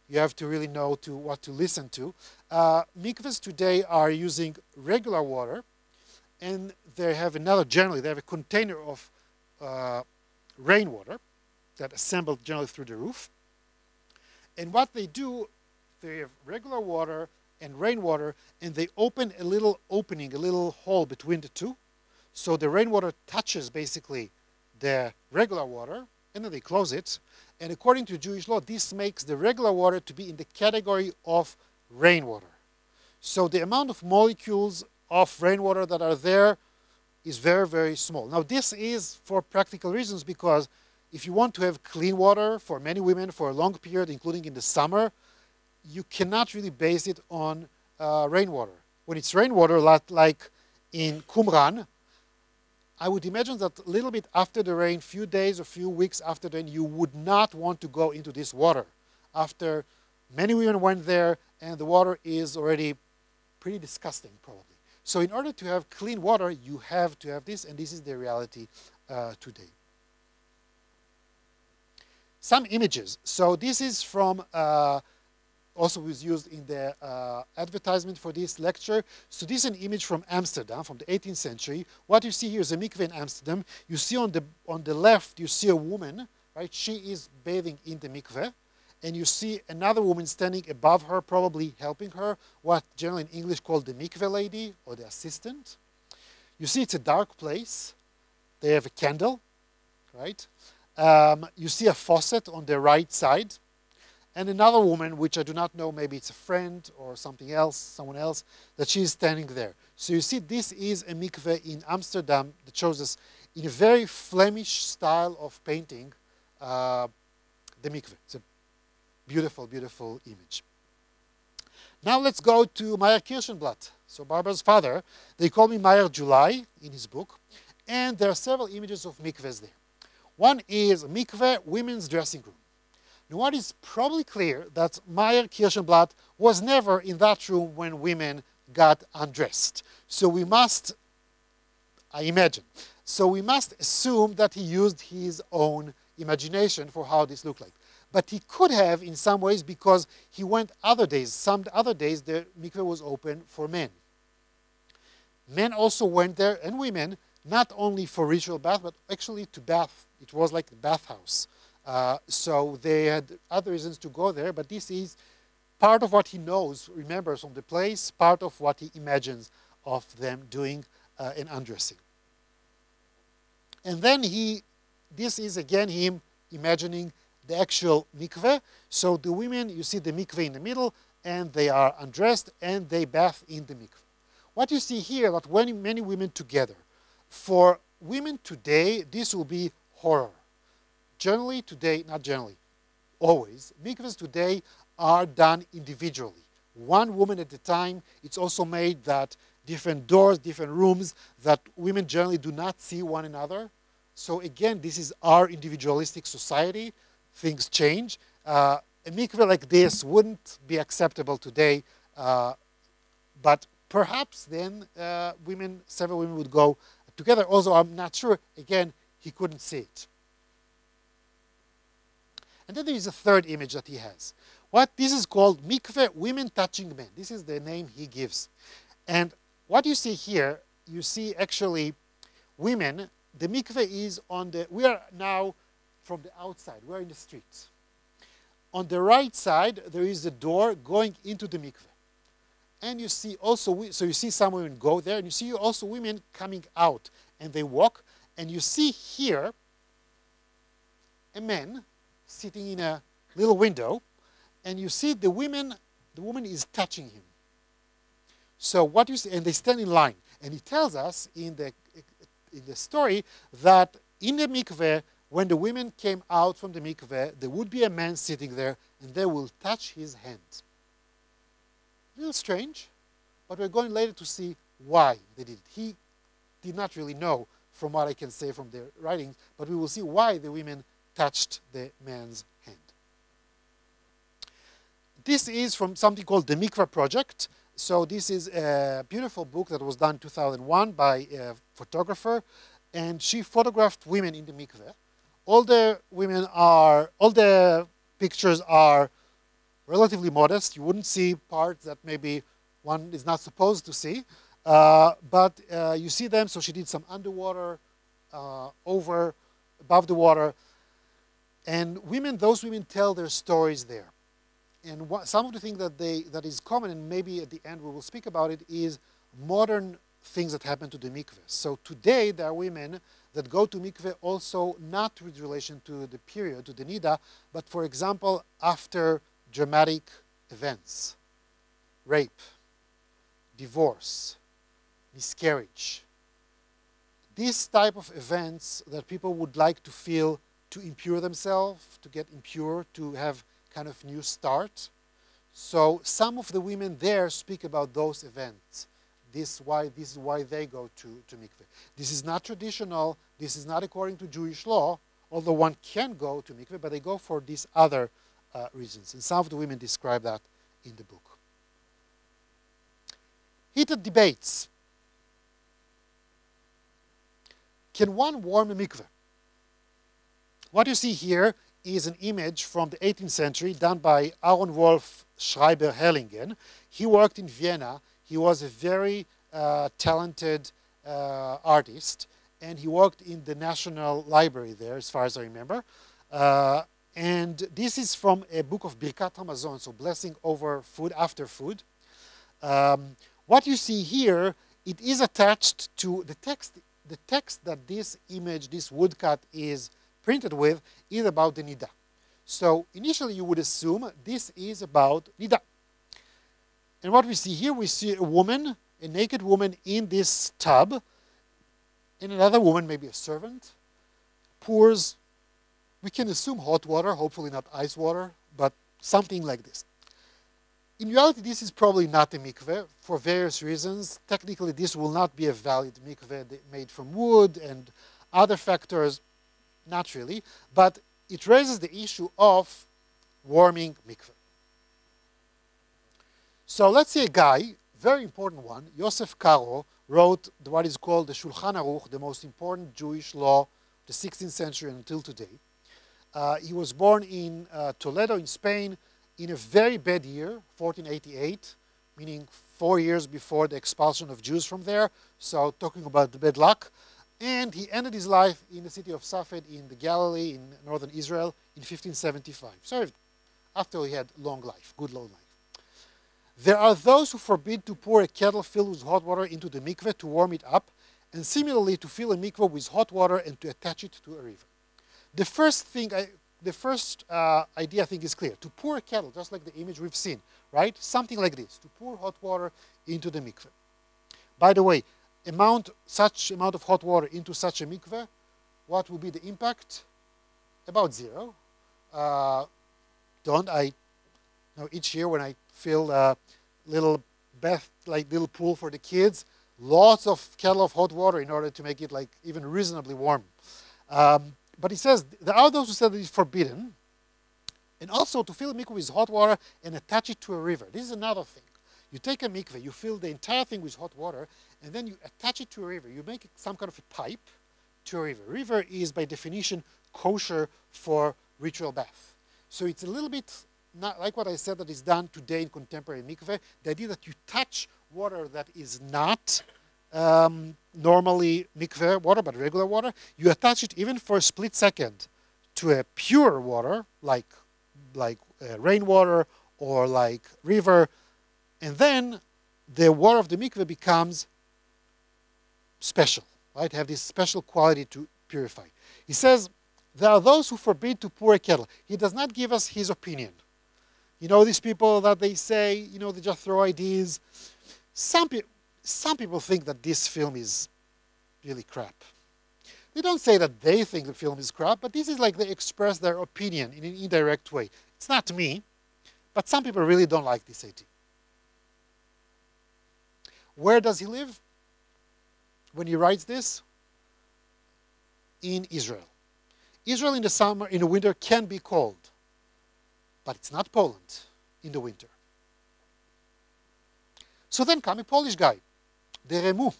you have to really know what to listen to. Mikvahs today are using regular water, and they have generally they have a container of rainwater that assembled generally through the roof. And what they do, they have regular water and rainwater, and they open a little opening, a little hole between the two. So the rainwater touches basically the regular water, and then they close it. And according to Jewish law, this makes the regular water to be in the category of rainwater. So the amount of molecules of rainwater that are there is very, very small. Now this is for practical reasons, because if you want to have clean water for many women for a long period, including in the summer, you cannot really base it on rainwater. When it's rainwater, like in Qumran, I would imagine that a little bit after the rain, few days or few weeks after the rain, you would not want to go into this water. After many women went there, and the water is already pretty disgusting, probably. So in order to have clean water, you have to have this, and this is the reality today. Some images. So this is from, also was used in the advertisement for this lecture. So this is an image from Amsterdam, from the 18th century. What you see here is a mikveh in Amsterdam. You see on the left, you see a woman, right? She is bathing in the mikveh. And you see another woman standing above her, probably helping her, what generally in English called the mikveh lady or the assistant. You see it's a dark place. They have a candle, right? You see a faucet on the right side. And another woman, which I do not know, maybe it's a friend or something else, someone else, that she is standing there. So you see this is a mikveh in Amsterdam that shows us in a very Flemish style of painting the mikveh. It's a beautiful, beautiful image. Now let's go to Meyer Kirschenblatt. So Barbara's father, they call me Meyer July in his book. And there are several images of mikvehs there. One is mikveh, women's dressing room. Now what is probably clear that Meyer Kirschenblatt was never in that room when women got undressed. So we must, I imagine, so we must assume that he used his own imagination for how this looked like. But he could have in some ways because he went other days. Some other days the mikveh was open for men. Men also went there, and women, not only for ritual bath, but actually to bath. It was like a bathhouse. So they had other reasons to go there, but this is part of what he knows, remembers from the place, part of what he imagines of them doing and undressing. And then this is again him imagining the actual mikveh. So the women, you see the mikveh in the middle, and they are undressed, and they bath in the mikveh. What you see here, that when many women together, for women today, this will be horror. Generally today, not generally, always, mikvahs today are done individually. One woman at a time. It's also made that different doors, different rooms, that women generally do not see one another. So again, this is our individualistic society. Things change. A mikveh like this wouldn't be acceptable today, but perhaps then several women would go together. Also, I'm not sure, again, he couldn't see it. And then there is a third image that he has. This is called mikveh, women touching men. This is the name he gives. And what you see here, you see actually women, the mikveh is we are now from the outside. We're in the street. On the right side, there is a door going into the mikveh. And you see also, so you see some women go there, and you see also women coming out, and they walk. And you see here a man sitting in a little window, and you see the woman is touching him. So what you see, and they stand in line. And he tells us in the story that in the mikveh, when the women came out from the mikveh, there would be a man sitting there, and they will touch his hand. A little strange, but we're going later to see why they did it. He did not really know, from what I can say from their writings, but we will see why the women touched the man's hand. This is from something called the Mikvah Project. So this is a beautiful book that was done in 2001 by a photographer, and she photographed women in the mikveh. All the pictures are relatively modest. You wouldn't see parts that maybe one is not supposed to see, but you see them. So she did some underwater, above the water, and those women tell their stories there. And some of the things that is common, and maybe at the end we will speak about it, is modern things that happen to the mikveh. So today there are women that go to mikveh also not with relation to the period, to the Niddah, but for example after dramatic events, rape, divorce, miscarriage. These type of events that people would like to feel, to impure themselves, to get impure, to have kind of new start. So some of the women there speak about those events. this is why they go to mikveh. This is not traditional. This is not according to Jewish law, although one can go to mikveh, but they go for these other reasons. And some of the women describe that in the book. Heated debates. Can one warm a mikveh? What you see here is an image from the 18th century done by Aaron Wolf Schreiber Hellingen. He worked in Vienna. He was a very talented artist, and he worked in the National Library there, as far as I remember. And this is from a book of Birkat Hamazon, so blessing over food, after food. What you see here, it is attached to the text. The text that this image, this woodcut is printed with, is about the Niddah. So initially you would assume this is about Niddah. And what we see here, we see a woman, a naked woman in this tub, and another woman, maybe a servant, pours, we can assume hot water, hopefully not ice water, but something like this. In reality, this is probably not a mikveh for various reasons. Technically, this will not be a valid mikveh made from wood and other factors, not really, but it raises the issue of warming mikveh. So let's say a guy, very important one, Yosef Karo, wrote what is called the Shulchan Aruch, the most important Jewish law of the 16th century until today. He was born in Toledo in Spain in a very bad year, 1488, meaning 4 years before the expulsion of Jews from there, so talking about the bad luck. And he ended his life in the city of Safed in the Galilee in northern Israel in 1575. So after he had long life, good long life. There are those who forbid to pour a kettle filled with hot water into the mikveh to warm it up, and similarly to fill a mikveh with hot water and to attach it to a river. The first idea I think is clear. To pour a kettle, just like the image we've seen, right? Something like this, to pour hot water into the mikveh. By the way, such amount of hot water into such a mikveh, what will be the impact? About zero. Each year when I fill a little bath, like little pool for the kids, lots of kettle of hot water in order to make it like even reasonably warm. But he says, there are those who say that it's forbidden, and also to fill a mikveh with hot water and attach it to a river. This is another thing. You take a mikveh, you fill the entire thing with hot water, and then you attach it to a river. You make some kind of a pipe to a river. River is, by definition, kosher for ritual bath. So it's a little bit not like what I said that is done today in contemporary mikveh. The idea that you touch water that is not normally mikveh water, but regular water, you attach it even for a split second to a pure water, like rainwater or like river, and then the water of the mikveh becomes special, right? Have this special quality to purify. He says, there are those who forbid to pour a kettle. He does not give us his opinion. You know these people that they say, they just throw ideas. Some people think that this film is really crap. They don't say that they think the film is crap, but this is like they express their opinion in an indirect way. It's not me, but some people really don't like this idea. Where does he live when he writes this? In Israel. Israel in the winter can be cold, but it's not Poland in the winter. So then come a Polish guy, the Remu.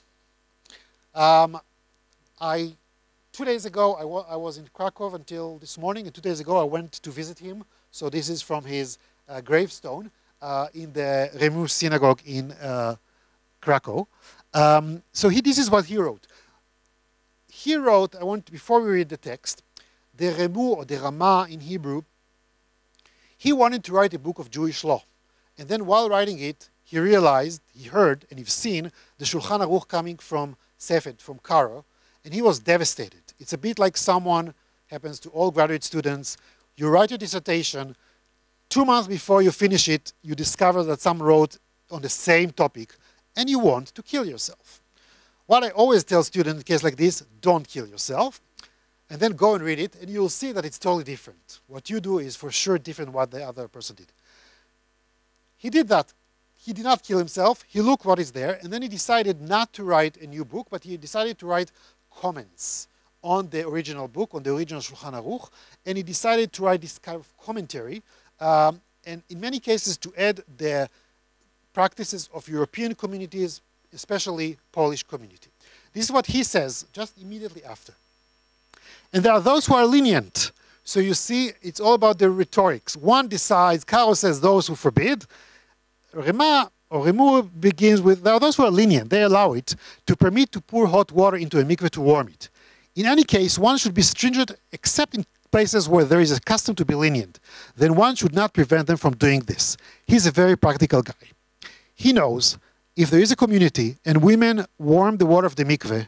2 days ago, I was in Krakow until this morning, and 2 days ago I went to visit him. So this is from his gravestone in the Remu synagogue in Krakow. This is what he wrote. He wrote, before we read the text, the Remu or the Rama in Hebrew, he wanted to write a book of Jewish law. And then while writing it, he realized, he heard, and he's seen the Shulchan Aruch coming from Sefed, from Karo, and he was devastated. It's a bit like someone, happens to all graduate students, you write your dissertation, 2 months before you finish it, you discover that someone wrote on the same topic, and you want to kill yourself. What I always tell students in a case like this, don't kill yourself, and then go and read it, and you'll see that it's totally different. What you do is for sure different what the other person did. He did that. he did not kill himself. He looked what is there, and then he decided not to write a new book, but he decided to write comments on the original book, on the original Shulchan Aruch, and he decided to write this kind of commentary, and in many cases to add the practices of European communities, especially Polish community. This is what he says just immediately after. And there are those who are lenient. So you see, it's all about the rhetorics. One decides, Caro says those who forbid. Remu begins with, there are those who are lenient. They allow it to permit to pour hot water into a mikveh to warm it. In any case, one should be stringent except in places where there is a custom to be lenient. Then one should not prevent them from doing this. He's a very practical guy. He knows if there is a community and women warm the water of the mikveh,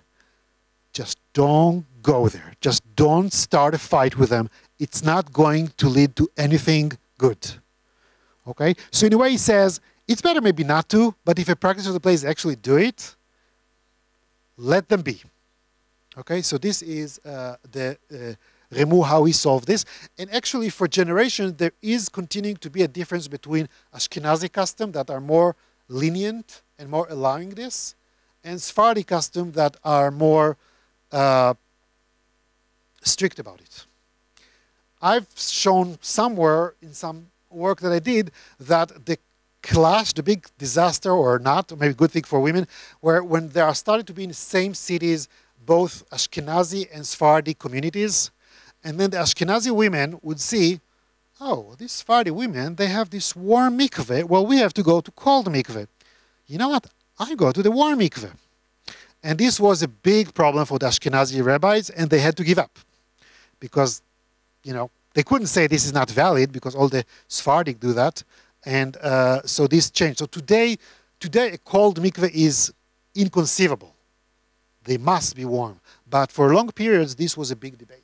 just don't go there. Just don't start a fight with them. It's not going to lead to anything good. Okay? So in a way he says, it's better maybe not to, but if a practice of the place actually do it, let them be. Okay? So this is Remu, how he solved this. And actually for generations, there is continuing to be a difference between Ashkenazi custom that are more lenient and more allowing this, and Sephardi custom that are more strict about it. I've shown somewhere in some work that I did that the clash, the big disaster or not, or maybe good thing for women, where when there are started to be in the same cities both Ashkenazi and Sephardi communities, and then the Ashkenazi women would see, oh, these Sephardi women, they have this warm mikveh. Well, we have to go to cold mikveh. You know what? I go to the warm mikveh. And this was a big problem for the Ashkenazi rabbis, and they had to give up. Because, you know, they couldn't say this is not valid, because all the Sephardic do that. And so this changed. So today a cold mikveh is inconceivable. They must be warm. But for long periods, this was a big debate.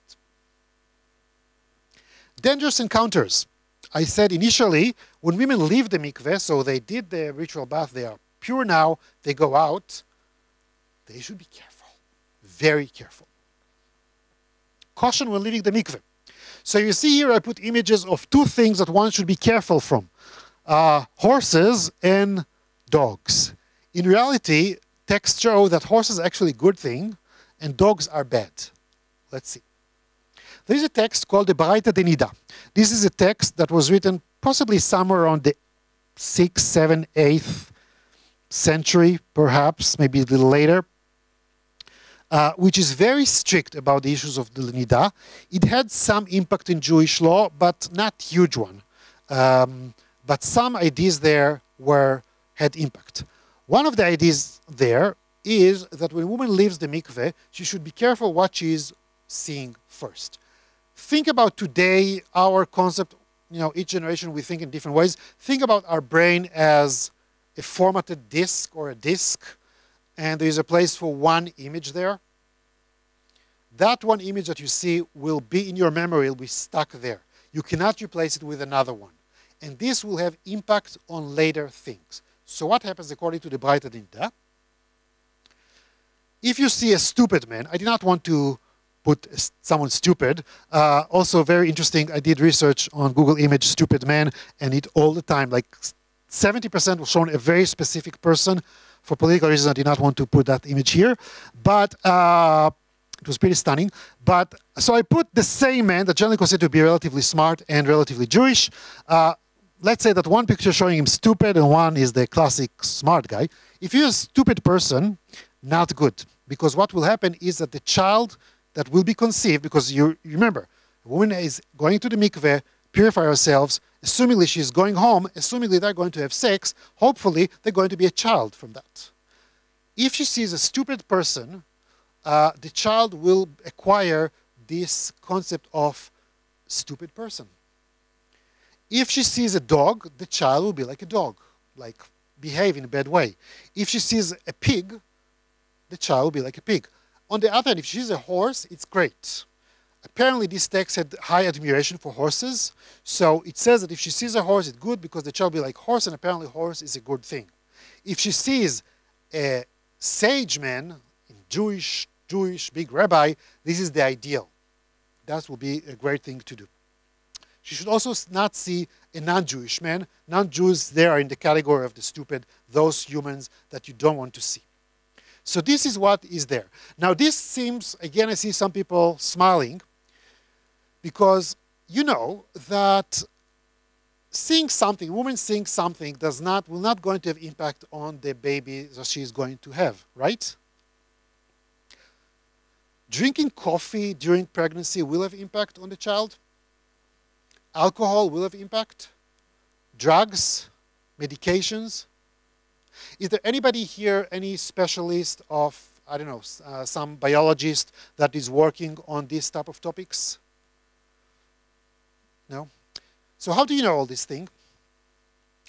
Dangerous encounters. I said initially, when women leave the mikveh, so they did the ritual bath, they are pure now, they go out, they should be careful, very careful. Caution when leaving the mikveh. So you see here I put images of two things that one should be careful from. Horses and dogs. In reality, texts show that horses are actually a good thing and dogs are bad. Let's see. There is a text called the Baraita de Niddah. This is a text that was written possibly somewhere around the 6th, 7th, 8th century, perhaps, maybe a little later, which is very strict about the issues of the Niddah. It had some impact in Jewish law, but not huge one. But some ideas there had impact. One of the ideas there is that when a woman leaves the mikveh, she should be careful what she is seeing first. Think about today, our concept, you know, each generation we think in different ways. Think about our brain as a formatted disk or a disk, and there is a place for one image there. That one image that you see will be in your memory, will be stuck there. You cannot replace it with another one. And this will have impact on later things. So what happens according to the Baraita de Niddah? If you see a stupid man, I did not want to put someone stupid. Also very interesting, I did research on Google image stupid man, and it all the time, like 70% was shown a very specific person. For political reasons, I did not want to put that image here. But it was pretty stunning. But so I put the same man that generally considered to be relatively smart and relatively Jewish. Let's say that one picture showing him stupid and one is the classic smart guy. If you're a stupid person, not good. Because what will happen is that the child that will be conceived, because you remember, a woman is going to the mikveh, purify herself, assumingly she's going home, assumingly they're going to have sex, hopefully they're going to be a child from that. If she sees a stupid person, the child will acquire this concept of stupid person. If she sees a dog, the child will be like a dog, like behave in a bad way. If she sees a pig, the child will be like a pig. On the other hand, if she sees a horse, it's great. Apparently, this text had high admiration for horses. So it says that if she sees a horse, it's good because the child will be like horse, and apparently horse is a good thing. If she sees a sage man, Jewish big rabbi, this is the ideal. That will be a great thing to do. She should also not see a non-Jewish man. Non-Jews, they are in the category of the stupid, those humans that you don't want to see. So this is what is there. Now this seems, again, I see some people smiling, because you know that seeing something, a woman seeing something will not going to have impact on the baby that she's going to have, right? Drinking coffee during pregnancy will have impact on the child. Alcohol will have impact. Drugs, medications. Is there anybody here, any specialist of, I don't know, some biologist that is working on these type of topics? No? So how do you know all these things?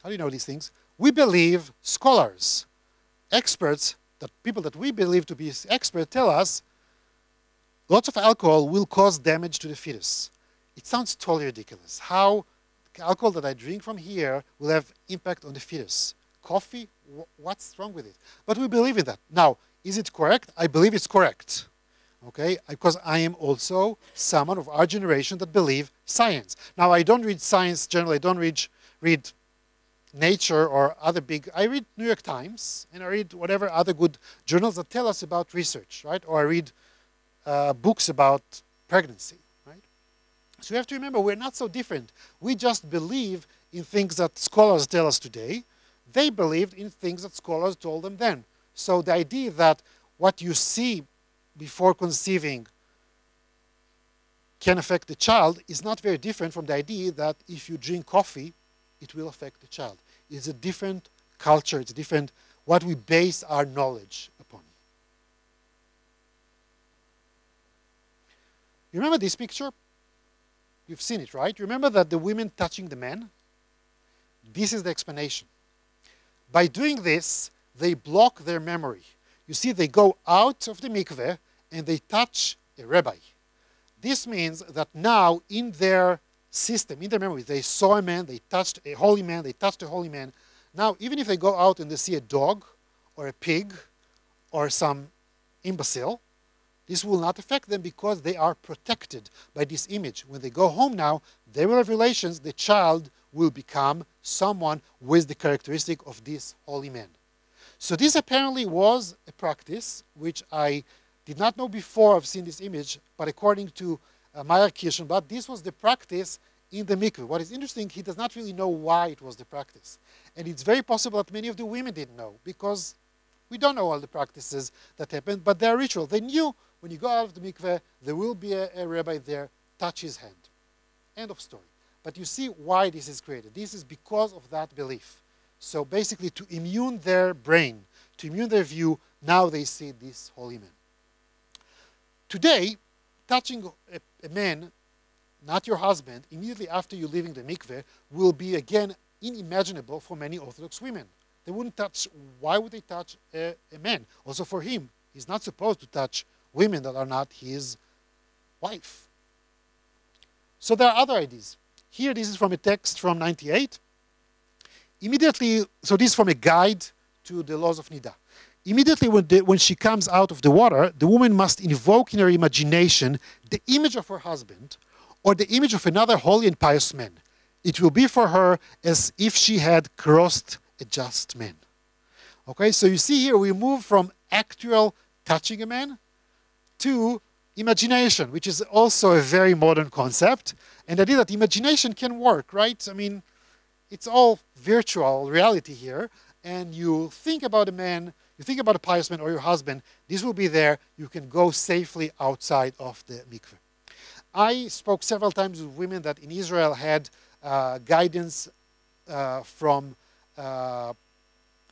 How do you know these things? We believe scholars, experts, that people that we believe to be experts tell us lots of alcohol will cause damage to the fetus. It sounds totally ridiculous. How alcohol that I drink from here will have impact on the fetus? Coffee? What's wrong with it? But we believe in that. Now, is it correct? I believe it's correct. Okay? Because I am also someone of our generation that believe science. Now, I don't read science generally. I don't read Nature or other big... I read New York Times, and I read whatever other good journals that tell us about research, right? Or I read books about pregnancy, right? So you have to remember, we're not so different. We just believe in things that scholars tell us today. They believed in things that scholars told them then. So the idea that what you see before conceiving can affect the child is not very different from the idea that if you drink coffee, it will affect the child. It's a different culture. It's different what we base our knowledge upon. You remember this picture? You've seen it, right? You remember that the women touching the men? This is the explanation. By doing this, they block their memory. You see, they go out of the mikveh and they touch a rabbi. This means that now in their system, in their memory, they saw a man, they touched a holy man, they touched a holy man. Now, even if they go out and they see a dog or a pig or some imbecile, this will not affect them because they are protected by this image. When they go home now, they will have relations, the child will become someone with the characteristic of this holy man. So this apparently was a practice which I did not know before I've seen this image, but according to Meyer Kirschenblatt, this was the practice in the mikveh. What is interesting, he does not really know why it was the practice. And it's very possible that many of the women didn't know, because we don't know all the practices that happened, but they're ritual. They knew when you go out of the mikveh, there will be a rabbi there, touch his hand. End of story. But you see why this is created. This is because of that belief. So basically to immune their brain, to immune their view, now they see this holy man. Today, touching a man, not your husband, immediately after you leaving the mikveh, will be again unimaginable for many Orthodox women. They wouldn't touch, why would they touch a man? Also for him, he's not supposed to touch women that are not his wife. So there are other ideas. Here, this is from a text from 98. Immediately, so this is from a guide to the laws of Niddah. Immediately when she comes out of the water, the woman must invoke in her imagination the image of her husband or the image of another holy and pious man. It will be for her as if she had crossed a just man. Okay, so you see here we move from actual touching a man to imagination, which is also a very modern concept. And the idea that imagination can work, right? I mean, it's all virtual reality here. And you think about a man, you think about a pious man or your husband, this will be there. You can go safely outside of the mikveh. I spoke several times with women that in Israel had guidance from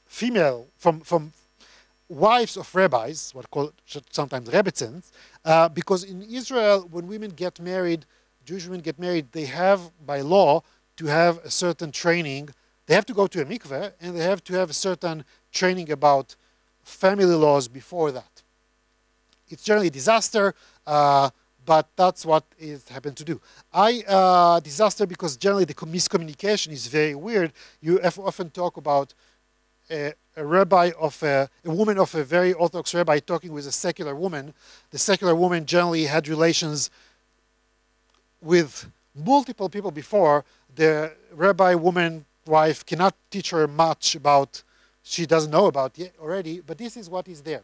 from wives of rabbis, what are called sometimes rebbetzins, because in Israel, when women get married, Jewish women get married, they have, by law, to have a certain training. They have to go to a mikveh, and they have to have a certain training about family laws before that. It's generally a disaster, but that's what it happened to do. Disaster because generally the miscommunication is very weird. You often talk about a rabbi of a woman of a very Orthodox rabbi talking with a secular woman. The secular woman generally had relations with multiple people before, the rabbi woman wife cannot teach her much about, she doesn't know about yet already, but this is what is there.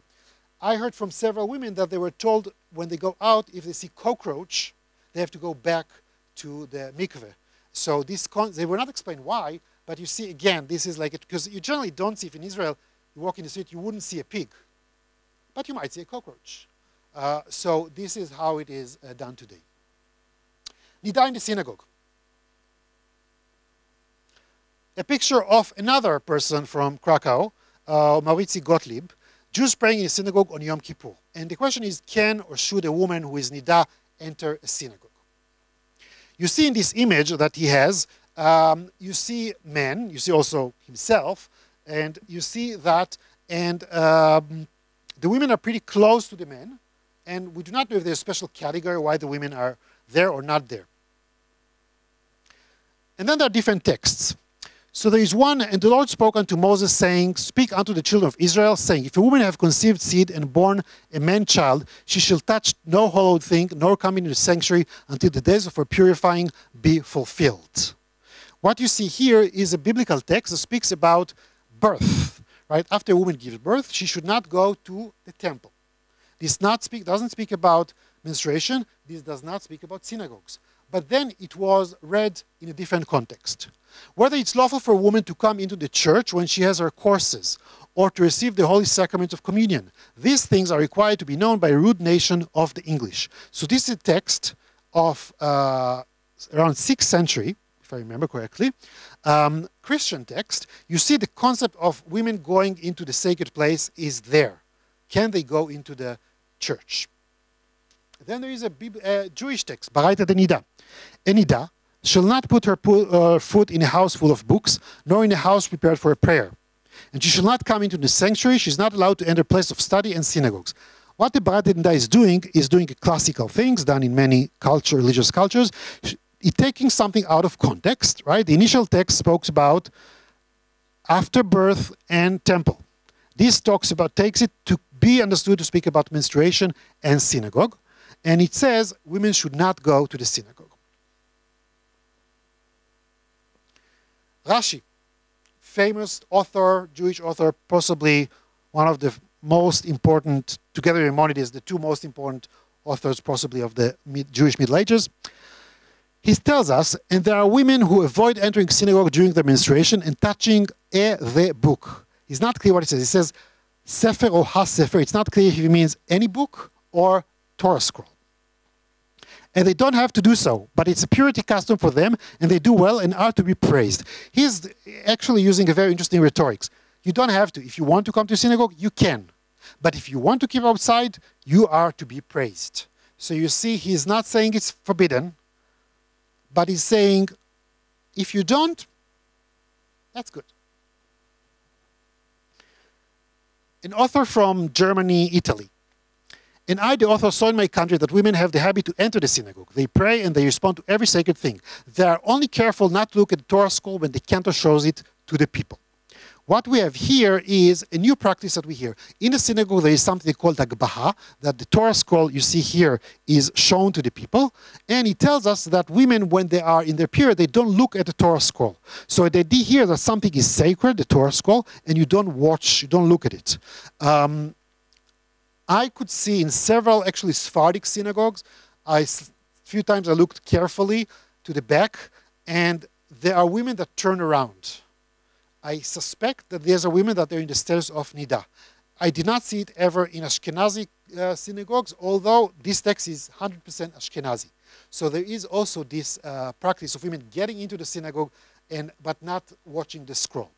I heard from several women that they were told when they go out, if they see cockroach, they have to go back to the mikveh. So they will not explain why, but you see again, this is like it, because you generally don't see, if in Israel you walk in the street, you wouldn't see a pig, but you might see a cockroach. So this is how it is done today. Niddah in the synagogue. A picture of another person from Krakow, Maurizi Gottlieb, Jews praying in a synagogue on Yom Kippur. And the question is, can or should a woman who is Niddah enter a synagogue? You see in this image that he has, you see men, you see also himself, and you see that, and the women are pretty close to the men, and we do not know if there's a special category why the women are there or not there. And then there are different texts. So there is one, and the Lord spoke unto Moses, saying, Speak unto the children of Israel, saying, If a woman have conceived seed and born a man-child, she shall touch no hallowed thing, nor come into the sanctuary until the days of her purifying be fulfilled. What you see here is a biblical text that speaks about birth. Right? After a woman gives birth, she should not go to the temple. This doesn't speak about menstruation. This does not speak about synagogues. But then it was read in a different context. Whether it's lawful for a woman to come into the church when she has her courses, or to receive the holy sacrament of communion. These things are required to be known by a rude nation of the English. So this is a text of around 6th century, if I remember correctly, Christian text. You see the concept of women going into the sacred place is there. Can they go into the church? Then there is a Jewish text, Baraita de Niddah. A Niddah shall not put her foot in a house full of books, nor in a house prepared for a prayer. And she shall not come into the sanctuary. She is not allowed to enter a place of study and synagogues. What the Baraita de Niddah is doing classical things done in many religious cultures. It's taking something out of context, right? The initial text spoke about after birth and temple. This takes it to be understood to speak about menstruation and synagogue. And it says women should not go to the synagogue. Rashi, famous author, Jewish author, possibly one of the most important, together with Maimonides, the two most important authors possibly of the Jewish Middle Ages. He tells us, and there are women who avoid entering synagogue during their menstruation and touching the book. It's not clear what it says. It says Sefer or Ha-Sefer. It's not clear if it means any book or Torah scroll. And they don't have to do so, but it's a purity custom for them, and they do well and are to be praised. He's actually using a very interesting rhetorics. You don't have to. If you want to come to synagogue, you can. But if you want to keep outside, you are to be praised. So you see, he's not saying it's forbidden, but he's saying, if you don't, that's good. An author from Germany, Italy. And I, the author, saw in my country that women have the habit to enter the synagogue. They pray and they respond to every sacred thing. They are only careful not to look at the Torah scroll when the cantor shows it to the people. What we have here is a new practice that we hear. In the synagogue, there is something called Agbaha, that the Torah scroll you see here is shown to the people. And it tells us that women, when they are in their period, they don't look at the Torah scroll. So the idea here that something is sacred, the Torah scroll, and you don't look at it. I could see in several, actually, Sephardic synagogues, a few times I looked carefully to the back, and there are women that turn around. I suspect that there's a women that are in the status of Niddah. I did not see it ever in Ashkenazi synagogues, although this text is 100% Ashkenazi. So there is also this practice of women getting into the synagogue, but not watching the scroll.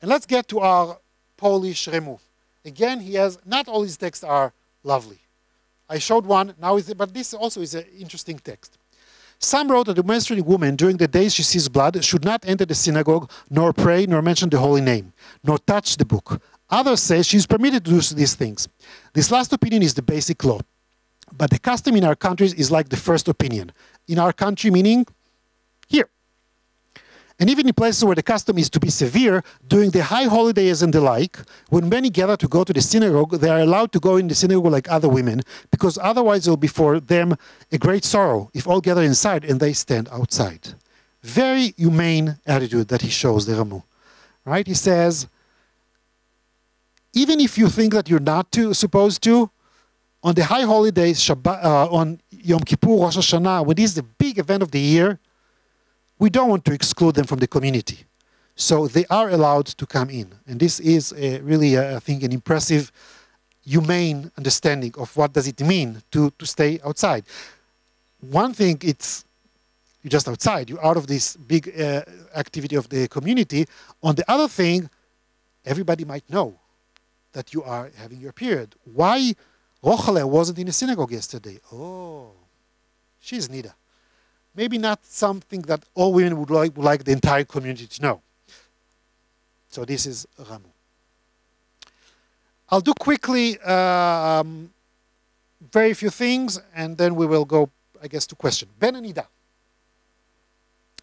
And let's get to our Polish Remu. Again, not all his texts are lovely. I showed one, but this also is an interesting text. Some wrote that the menstruating woman, during the days she sees blood, should not enter the synagogue, nor pray, nor mention the holy name, nor touch the book. Others say she is permitted to do these things. This last opinion is the basic law. But the custom in our countries is like the first opinion. In our country, meaning here. And even in places where the custom is to be severe, during the high holidays and the like, when many gather to go to the synagogue, they are allowed to go in the synagogue like other women, because otherwise it will be for them a great sorrow if all gather inside and they stand outside. Very humane attitude that he shows, the Ramu. Right? He says, even if you think that you're not supposed to, on the high holidays, Shabbat, on Yom Kippur, Rosh Hashanah, when this is the big event of the year, we don't want to exclude them from the community. So they are allowed to come in. And this is really, I think, an impressive, humane understanding of what does it mean to stay outside. One thing, you're just outside. You're out of this big activity of the community. On the other thing, everybody might know that you are having your period. Why Rochele wasn't in a synagogue yesterday? Oh, she's Niddah. Maybe not something that all women would like the entire community to know. So this is Ramu. I'll do quickly very few things, and then we will go, I guess, to question. Ben and Niddah,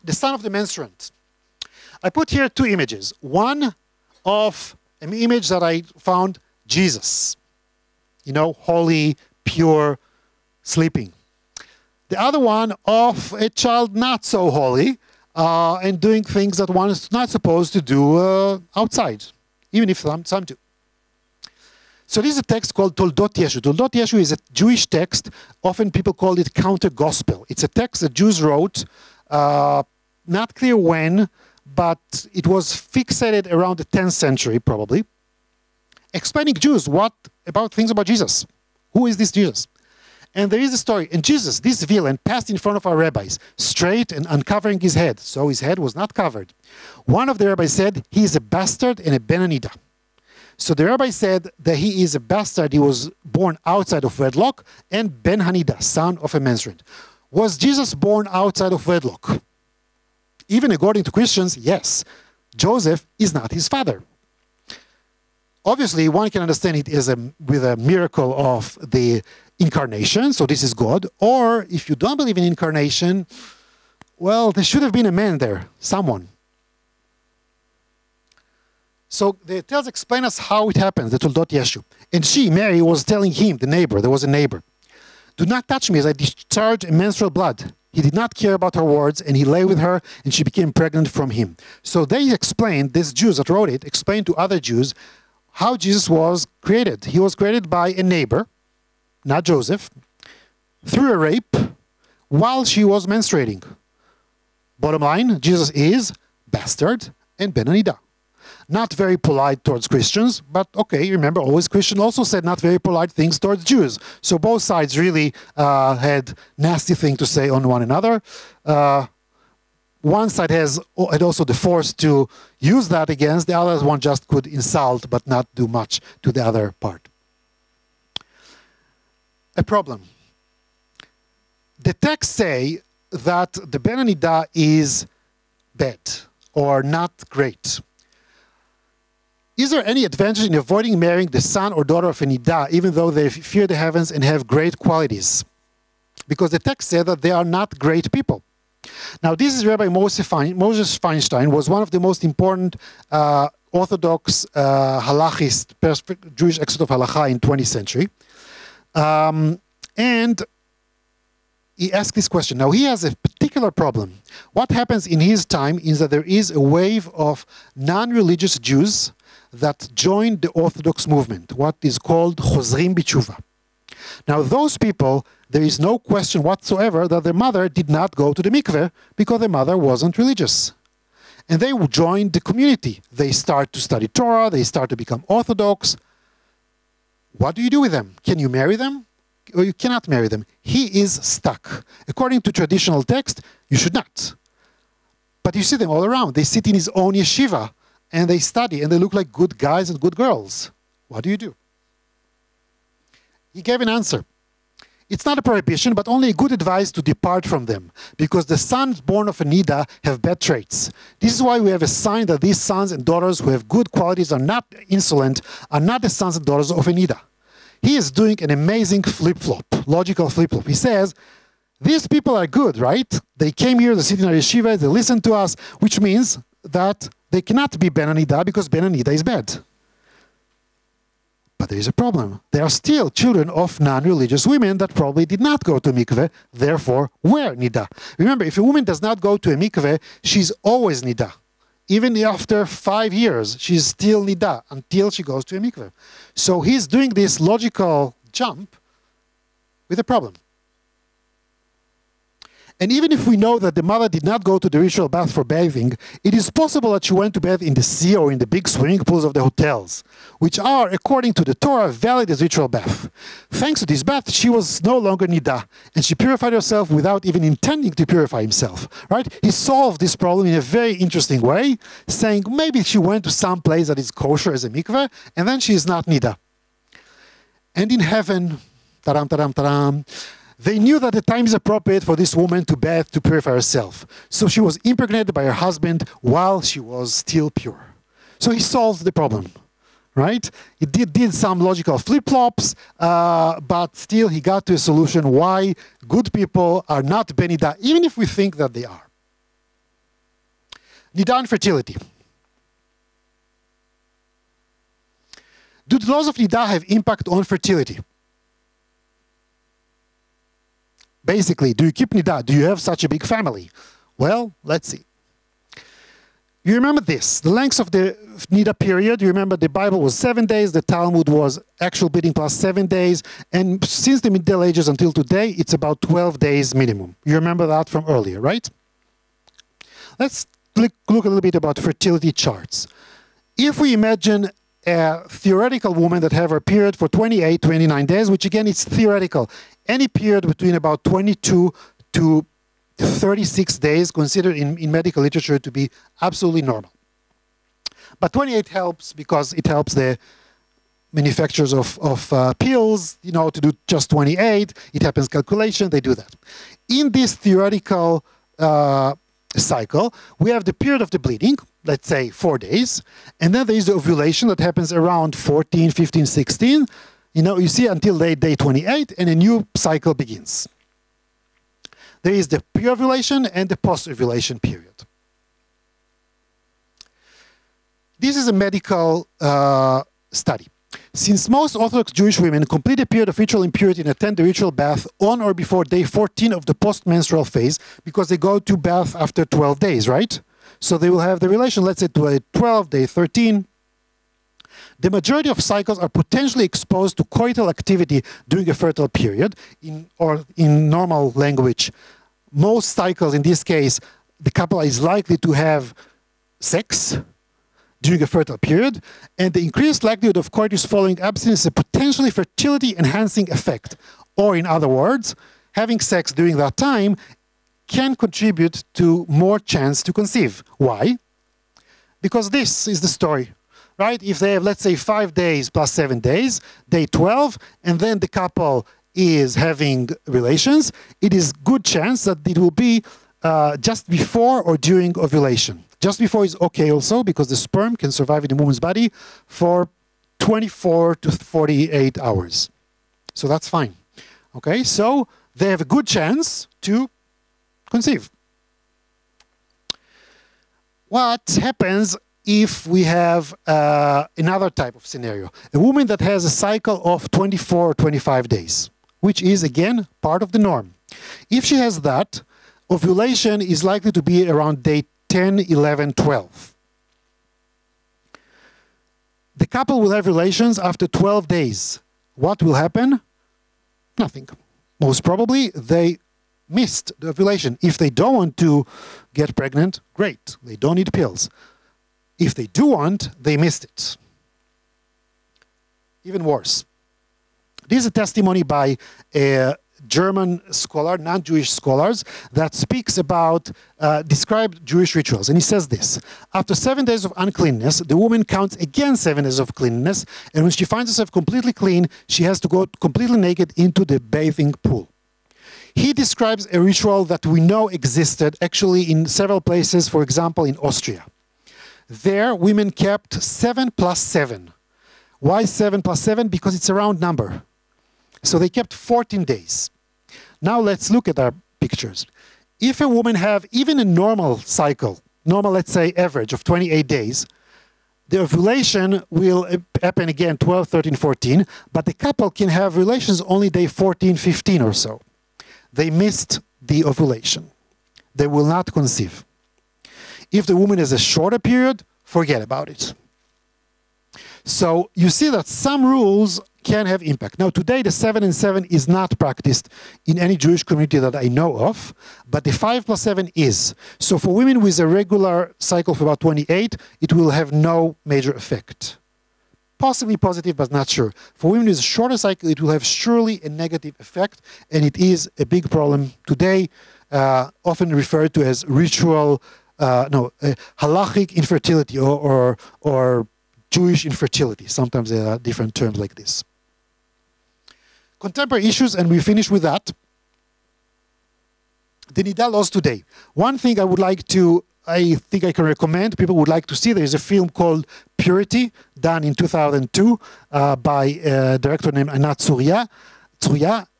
the son of the menstruant. I put here two images. One of an image that I found, Jesus. You know, holy, pure, sleeping. The other one of a child not so holy, and doing things that one is not supposed to do outside, even if some do. So this is a text called Toldot Yeshu. Toldot Yeshu is a Jewish text. Often people call it counter-gospel. It's a text that Jews wrote, not clear when, but it was fixated around the 10th century, probably, explaining Jews about things about Jesus. Who is this Jesus? And there is a story. And Jesus, this villain, passed in front of our rabbis, straight and uncovering his head. So his head was not covered. One of the rabbis said, he is a bastard and a Ben Niddah. So the rabbi said that he is a bastard. He was born outside of wedlock, and Ben Niddah, son of a menstruant. Was Jesus born outside of wedlock? Even according to Christians, yes. Joseph is not his father. Obviously, one can understand it as with a miracle of the incarnation, so this is God. Or if you don't believe in incarnation, well, there should have been a man there, someone. So the tales explain us how it happens, the Toldot Yeshu. And she, Mary, was telling him, the neighbor, there was a neighbor, do not touch me as I discharge menstrual blood. He did not care about her words, and he lay with her, and she became pregnant from him. So they explained, these Jews that wrote it, explained to other Jews how Jesus was created. He was created by a neighbor, not Joseph, through a rape while she was menstruating. Bottom line, Jesus is bastard and Ben Niddah. Not very polite towards Christians, but okay, remember, always Christian also said not very polite things towards Jews. So both sides really had nasty things to say on one another. One side had also the force to use that against, the other one just could insult but not do much to the other part. A problem. The texts say that the Ben Niddah is bad or not great. Is there any advantage in avoiding marrying the son or daughter of a Niddah, even though they fear the heavens and have great qualities? Because the text said that they are not great people. Now, this is Rabbi Moses Feinstein, was one of the most important Orthodox halachist, Jewish expert of halacha in 20th century. And he asked this question. Now, he has a particular problem. What happens in his time is that there is a wave of non-religious Jews that joined the Orthodox movement, what is called Chozrim B'tshuva. Now, those people, there is no question whatsoever that their mother did not go to the mikveh because their mother wasn't religious. And they joined the community. They start to study Torah, they start to become Orthodox. What do you do with them? Can you marry them? Or you cannot marry them. He is stuck. According to traditional text, you should not. But you see them all around. They sit in his own yeshiva, and they study, and they look like good guys and good girls. What do you do? He gave an answer. It's not a prohibition, but only a good advice to depart from them, because the sons born of a Niddah have bad traits. This is why we have a sign that these sons and daughters who have good qualities are not insolent, are not the sons and daughters of a Niddah. He is doing an amazing flip-flop, logical flip-flop. He says, these people are good, right? They came here, they sit in our yeshiva, they listen to us, which means that they cannot be Ben Niddah because Ben Niddah is bad. But there is a problem. They are still children of non-religious women that probably did not go to mikveh, therefore were Niddah. Remember, if a woman does not go to a mikveh, she's always Niddah. Even after 5 years, she's still Niddah until she goes to a mikveh. So he's doing this logical jump with a problem. And even if we know that the mother did not go to the ritual bath for bathing, it is possible that she went to bathe in the sea or in the big swimming pools of the hotels, which are, according to the Torah, valid as ritual bath. Thanks to this bath, she was no longer Niddah, and she purified herself without even intending to purify himself. Right? He solved this problem in a very interesting way, saying maybe she went to some place that is kosher as a mikveh, and then she is not Niddah. And in heaven, taram, taram, taram, they knew that the time is appropriate for this woman to bathe to purify herself. So she was impregnated by her husband while she was still pure. So he solved the problem, right? He did some logical flip-flops, but still he got to a solution why good people are not Niddah, even if we think that they are. Niddah and fertility. Do the laws of Niddah have impact on fertility? Basically, do you keep Niddah? Do you have such a big family? Well, let's see. You remember this, the length of the Niddah period. You remember the Bible was 7 days, the Talmud was actual bleeding plus 7 days, and since the Middle Ages until today, it's about 12 days minimum. You remember that from earlier, right? Let's look a little bit about fertility charts. If we imagine a theoretical woman that have her period for 28, 29 days, which again is theoretical. Any period between about 22 to 36 days considered in medical literature to be absolutely normal. But 28 helps because it helps the manufacturers of pills, you know, to do just 28. It happens calculation, they do that. In this theoretical cycle, we have the period of the bleeding, let's say 4 days, and then there is the ovulation that happens around 14, 15, 16. You know, you see until day 28, and a new cycle begins. There is the pre-ovulation and the post-ovulation period. This is a medical study. Since most Orthodox Jewish women complete a period of ritual impurity and attend the ritual bath on or before day 14 of the post-menstrual phase, because they go to bath after 12 days, right? So they will have the relation, let's say, to 12, day 13. The majority of cycles are potentially exposed to coital activity during a fertile period, or in normal language. Most cycles, in this case, the couple is likely to have sex during a fertile period, and the increased likelihood of coitus following abstinence is a potentially fertility-enhancing effect. Or in other words, having sex during that time can contribute to more chance to conceive. Why? Because this is the story, right? If they have, let's say, 5 days plus 7 days, day 12, and then the couple is having relations, it is good chance that it will be just before or during ovulation. Just before is okay also, because the sperm can survive in the woman's body for 24 to 48 hours. So that's fine. Okay, so they have a good chance to conceive. What happens if we have another type of scenario? A woman that has a cycle of 24 or 25 days, which is, again, part of the norm. If she has that, ovulation is likely to be around day 10, 11, 12. The couple will have relations after 12 days. What will happen? Nothing. Most probably, they missed the ovulation. If they don't want to get pregnant, great. They don't need pills. If they do want, they missed it. Even worse. This is a testimony by a German scholar, non-Jewish scholars, that speaks about, described Jewish rituals. And he says this: after 7 days of uncleanness, the woman counts again 7 days of cleanness, and when she finds herself completely clean, she has to go completely naked into the bathing pool. He describes a ritual that we know existed actually in several places, for example, in Austria. There, women kept 7 plus 7. Why 7 plus 7? Because it's a round number. So they kept 14 days. Now let's look at our pictures. If a woman have even a normal cycle, normal, let's say, average of 28 days, the ovulation will happen again 12, 13, 14, but the couple can have relations only day 14, 15 or so. They missed the ovulation. They will not conceive. If the woman has a shorter period, forget about it. So you see that some rules can have impact. Now today the 7 and 7 is not practiced in any Jewish community that I know of, but the 5 plus 7 is. So for women with a regular cycle of about 28, it will have no major effect. Possibly positive, but not sure. For women with a shorter cycle, it will have surely a negative effect, and it is a big problem today, often referred to as ritual, halachic infertility or Jewish infertility. Sometimes there are different terms like this. Contemporary issues, and we finish with that. The Niddah laws today. One thing I think I can recommend, people would like to see, there is a film called Purity, done in 2002 by a director named Anat Tzuria,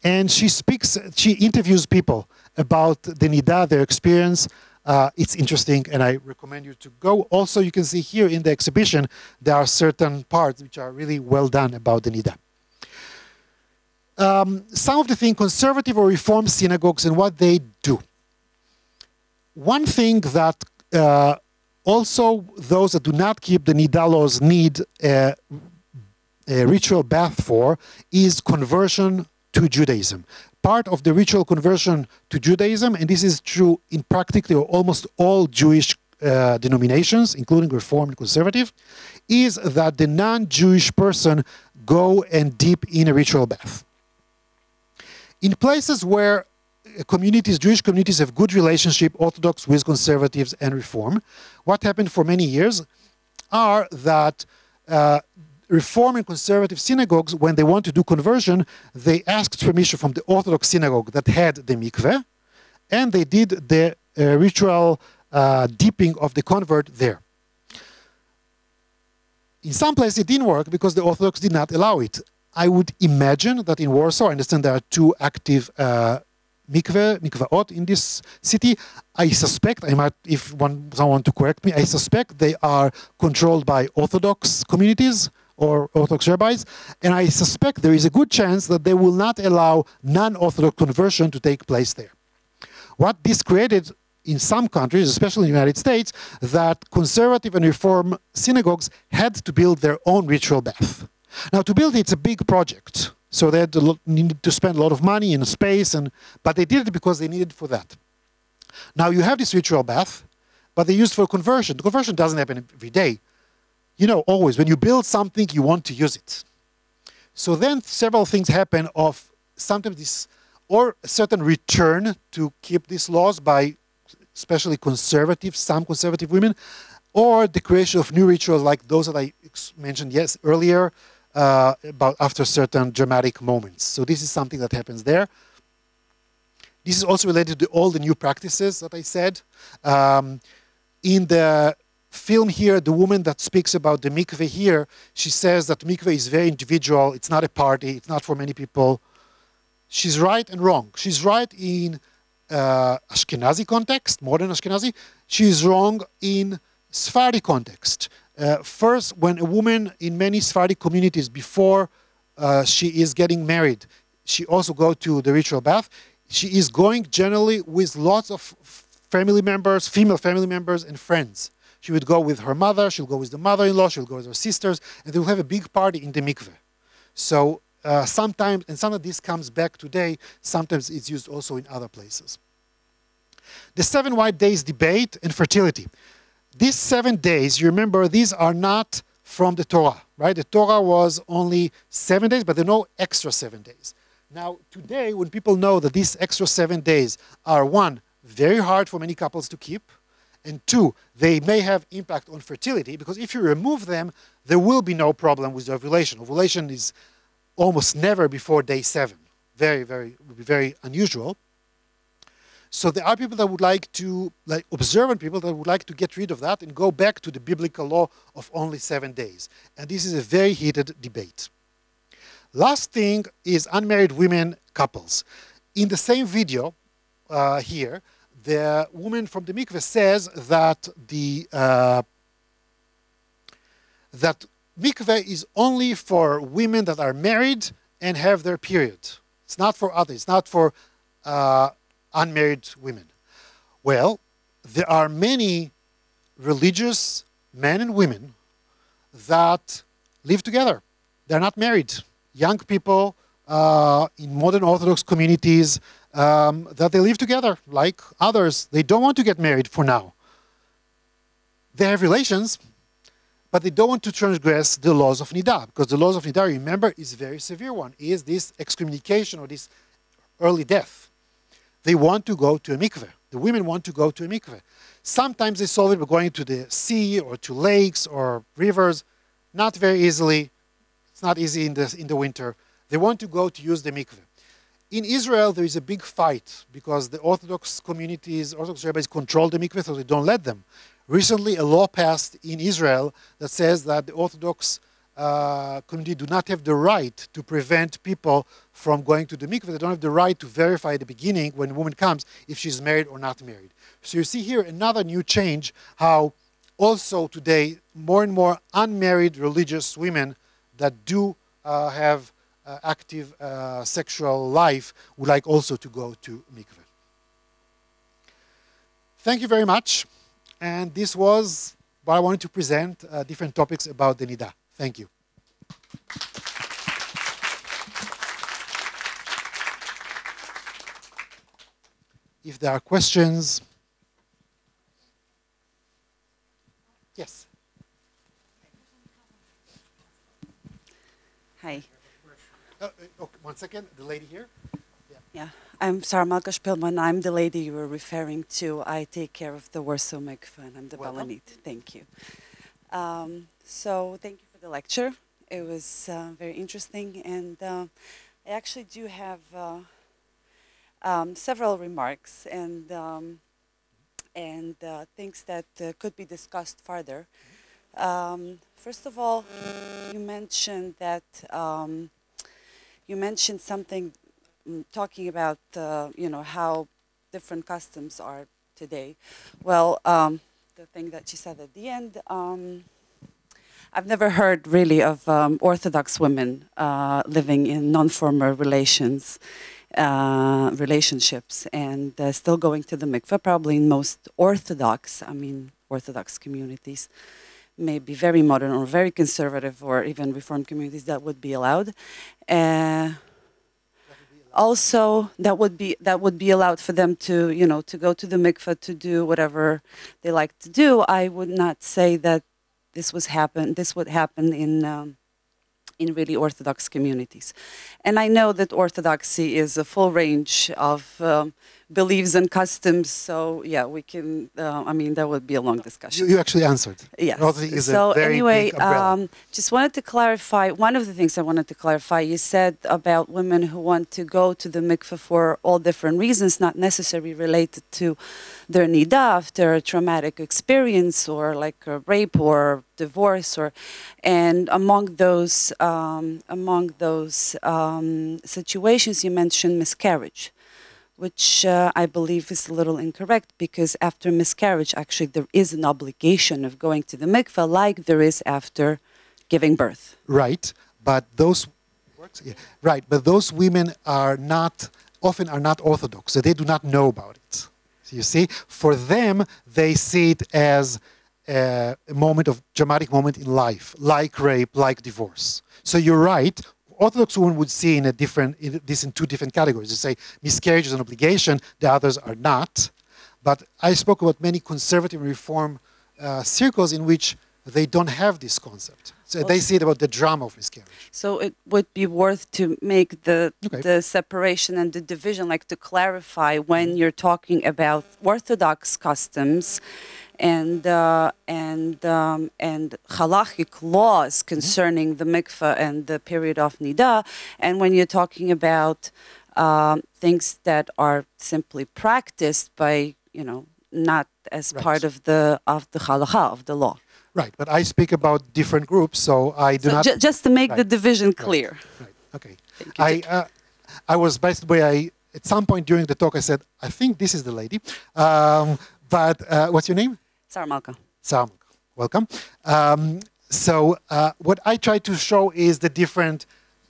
and she interviews people about the Niddah, their experience. It's interesting, and I recommend you to go. Also, you can see here in the exhibition, there are certain parts which are really well done about the Niddah. Some of the things, conservative or reform synagogues and what they do. One thing that also those that do not keep the Niddah laws need a ritual bath for is conversion to Judaism. Part of the ritual conversion to Judaism, and this is true in practically almost all Jewish denominations, including Reform and Conservative, is that the non-Jewish person go and dip in a ritual bath. In places where Jewish communities have good relationship, Orthodox with Conservatives and Reform, what happened for many years are that Reform and Conservative synagogues, when they want to do conversion, they asked permission from the Orthodox synagogue that had the mikveh, and they did the ritual dipping of the convert there. In some places it didn't work because the Orthodox did not allow it. I would imagine that in Warsaw, I understand there are 2 active mikvaot in this city. I suspect, if someone to correct me, I suspect they are controlled by Orthodox communities or Orthodox rabbis, and I suspect there is a good chance that they will not allow non-Orthodox conversion to take place there. What this created in some countries, especially in the United States, that conservative and reform synagogues had to build their own ritual bath. Now, to build it's a big project, so they needed to spend a lot of money and space, but they did it because they needed it for that. Now, you have this ritual bath, but they use for conversion. The conversion doesn't happen every day. You know, always, when you build something, you want to use it. So then several things happen of sometimes this, or a certain return to keep these laws by especially some conservative women, or the creation of new rituals like those that I mentioned earlier, about after certain dramatic moments. So this is something that happens there. This is also related to all the new practices that I said. In the film here, the woman that speaks about the mikveh here, she says that mikveh is very individual, it's not a party, it's not for many people. She's right and wrong. She's right in Ashkenazi context, modern Ashkenazi. She's wrong in Sephardi context. First, when a woman in many Sephardi communities, before she is getting married, she also goes to the ritual bath. She is going generally with lots of family members, female family members and friends. She would go with her mother, she'll go with the mother-in-law, she'll go with her sisters, and they will have a big party in the mikveh. So sometimes, and some of this comes back today, sometimes it's used also in other places. The 7 white days debate and fertility. These 7 days, you remember, these are not from the Torah, right? The Torah was only 7 days, but there are no extra 7 days. Now, today, when people know that these extra 7 days are, 1, very hard for many couples to keep, and 2, they may have impact on fertility, because if you remove them, there will be no problem with the ovulation. Ovulation is almost never before day 7. Would be very unusual. So there are people that would like to, like observant people that would like to get rid of that and go back to the biblical law of only 7 days. And this is a very heated debate. Last thing is unmarried women couples. In the same video here, the woman from the mikveh says that that mikveh is only for women that are married and have their period. It's not for others. It's not for unmarried women. Well, there are many religious men and women that live together. They're not married. Young people in modern Orthodox communities that they live together like others. They don't want to get married for now. They have relations, but they don't want to transgress the laws of Niddah, because the laws of Niddah, remember, is a very severe one, is this excommunication or this early death. They want to go to a mikveh. The women want to go to a mikveh. Sometimes they solve it by going to the sea or to lakes or rivers. Not very easily. It's not easy in the winter. They want to go to use the mikveh. In Israel, there is a big fight because the Orthodox communities, Orthodox rabbis control the mikveh, so they don't let them. Recently, a law passed in Israel that says that the Orthodox community do not have the right to prevent people from going to the mikveh. They don't have the right to verify at the beginning when a woman comes if she's married or not married. So you see here another new change, how also today more and more unmarried religious women that do have active sexual life would like also to go to mikveh. Thank you very much. And this was what I wanted to present, different topics about the Niddah. Thank you. If there are questions. Yes. Hi. Okay, 1 second, the lady here. Yeah, I'm Sarah Malka Spilman. I'm the lady you were referring to. I take care of the Warsaw Mikvah, and I'm the Balanit. Thank you. So thank you for the lecture. It was very interesting, and I actually do have several remarks and things that could be discussed further. First of all, you mentioned that you mentioned something talking about how different customs are today. Well, the thing that she said at the end, I've never heard really of Orthodox women living in non-formal relationships and still going to the mikveh. Probably in most Orthodox communities, maybe very modern or very conservative or even Reformed communities, that would be allowed. Also, that would be allowed for them to to go to the mikveh to do whatever they like to do. I would not say that this would happen in really Orthodox communities. And I know that Orthodoxy is a full range of beliefs and customs, so yeah, we can, that would be a long discussion. You actually answered. Yes. Is so a very anyway, big umbrella. just wanted to clarify, one of the things I wanted to clarify, you said about women who want to go to the mikveh for all different reasons, not necessarily related to their niddah after a traumatic experience or like a rape or divorce, and among those situations you mentioned miscarriage, which I believe is a little incorrect, because after miscarriage actually there is an obligation of going to the mikveh like there is after giving birth. Right, but those women often are not Orthodox, so they do not know about it. So you see, for them they see it as a dramatic moment in life, like rape, like divorce. So you're right. Orthodox women would see this in two different categories. They say miscarriage is an obligation, the others are not. But I spoke about many conservative and reform circles in which they don't have this concept. So they see it about the drama of miscarriage. So it would be worth to make the separation and the division, like to clarify when you're talking about Orthodox customs and halachic laws concerning the mikveh and the period of niddah, and when you're talking about things that are simply practiced by, not as part of the halakha, of the law. Right, but I speak about different groups, so I do not. Just to make the division clear. Right. Okay. I was, by the way, at some point during the talk, I said, I think this is the lady. But what's your name? Sarah Malka. Sarah Malka. Welcome. So what I try to show is the different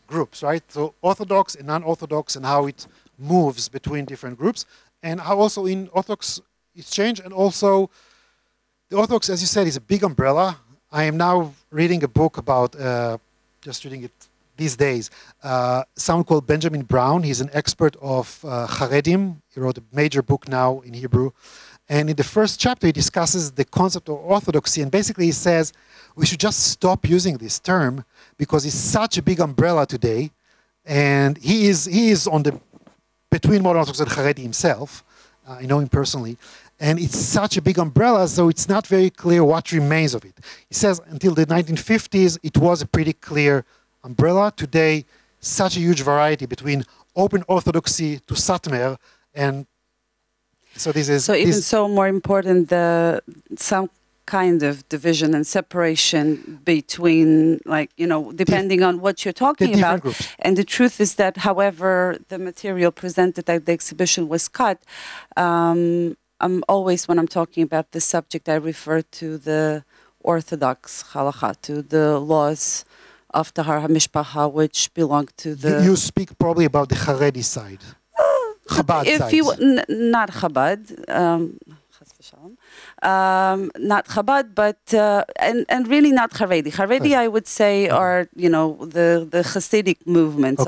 groups, right? So Orthodox and non-Orthodox, and how it moves between different groups, and how also in Orthodox it's changed, and also the Orthodox, as you said, is a big umbrella. I am now reading a book about, just reading it these days, someone called Benjamin Brown. He's an expert of Haredim. He wrote a major book now in Hebrew. And in the first chapter, he discusses the concept of orthodoxy. And basically he says, we should just stop using this term because it's such a big umbrella today. And he is on the, between modern Orthodox and Haredi himself. I know him personally. And it's such a big umbrella, so it's not very clear what remains of it. He says until the 1950s, it was a pretty clear umbrella. Today, such a huge variety between open orthodoxy to Satmer, and so this is... So even so more important, some kind of division and separation between, like, you know, depending on what you're talking about. Groups. And the truth is that, however the material presented at the exhibition was cut, I'm always, when I'm talking about this subject, I refer to the Orthodox halakha, to the laws of Tahar HaMishpacha, which belong to the... You speak probably about the Haredi side. Chabad if side. Not Chabad, not Chabad, but and really not Haredi. Haredi, I would say, are, you know, the Hasidic movements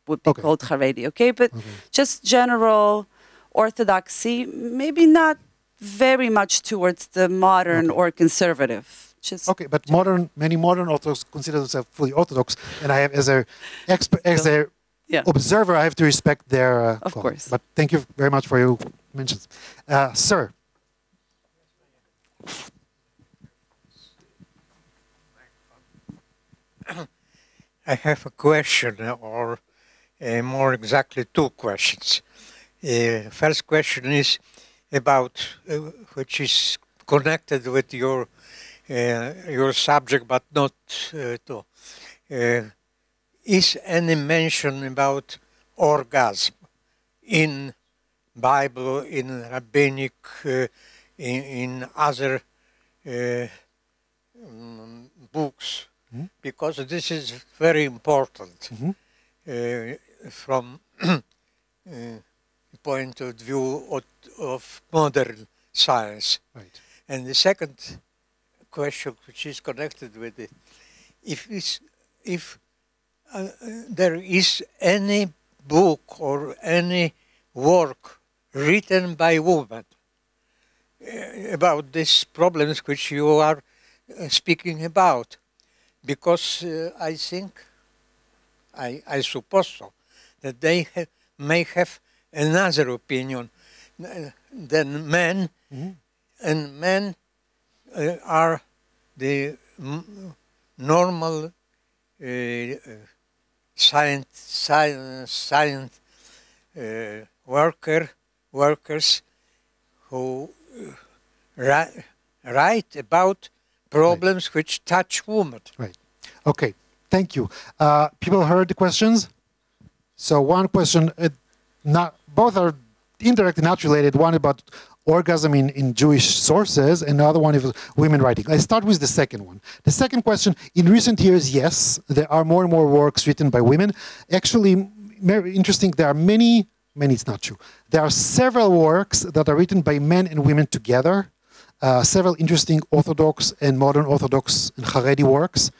would be called Haredi. Okay, but just general orthodoxy, maybe not very much towards the modern or conservative. Just but many modern Orthodox consider themselves fully Orthodox, and I have, as a expert, as a observer, I have to respect their of call. course. But thank you very much for your mentions. Sir. I have a question, or more exactly two questions. First question is about, which is connected with your subject, but not to. Is any mention about orgasm in Bible, in Rabbinic, in other books? Mm-hmm. Because this is very important from point of view of modern science. Right. And the second question, which is connected with it, if there is any book or any work written by women about these problems which you are speaking about, because I think, I suppose so, that they may have another opinion than men, and men are the normal science workers who write about problems which touch women. Right. Okay. Thank you. People heard the questions? So one question, both are indirectly not related. One about orgasm in Jewish sources, and the other one is women writing. I start with the second one. The second question, in recent years, yes, there are more and more works written by women. Actually, very interesting, there are many, it's not true. There are several works that are written by men and women together. Several interesting Orthodox and modern Orthodox and Haredi works,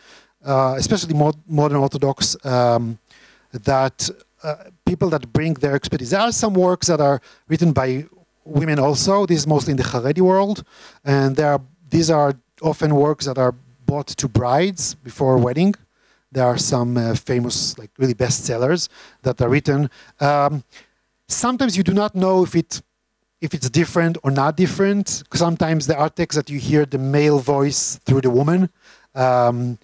especially modern Orthodox, that people that bring their expertise. There are some works that are written by women also. This is mostly in the Haredi world, and these are often works that are bought to brides before a wedding. There are some famous, like really bestsellers that are written. Sometimes you do not know if it's different or not different. Sometimes there are texts that you hear the male voice through the woman, and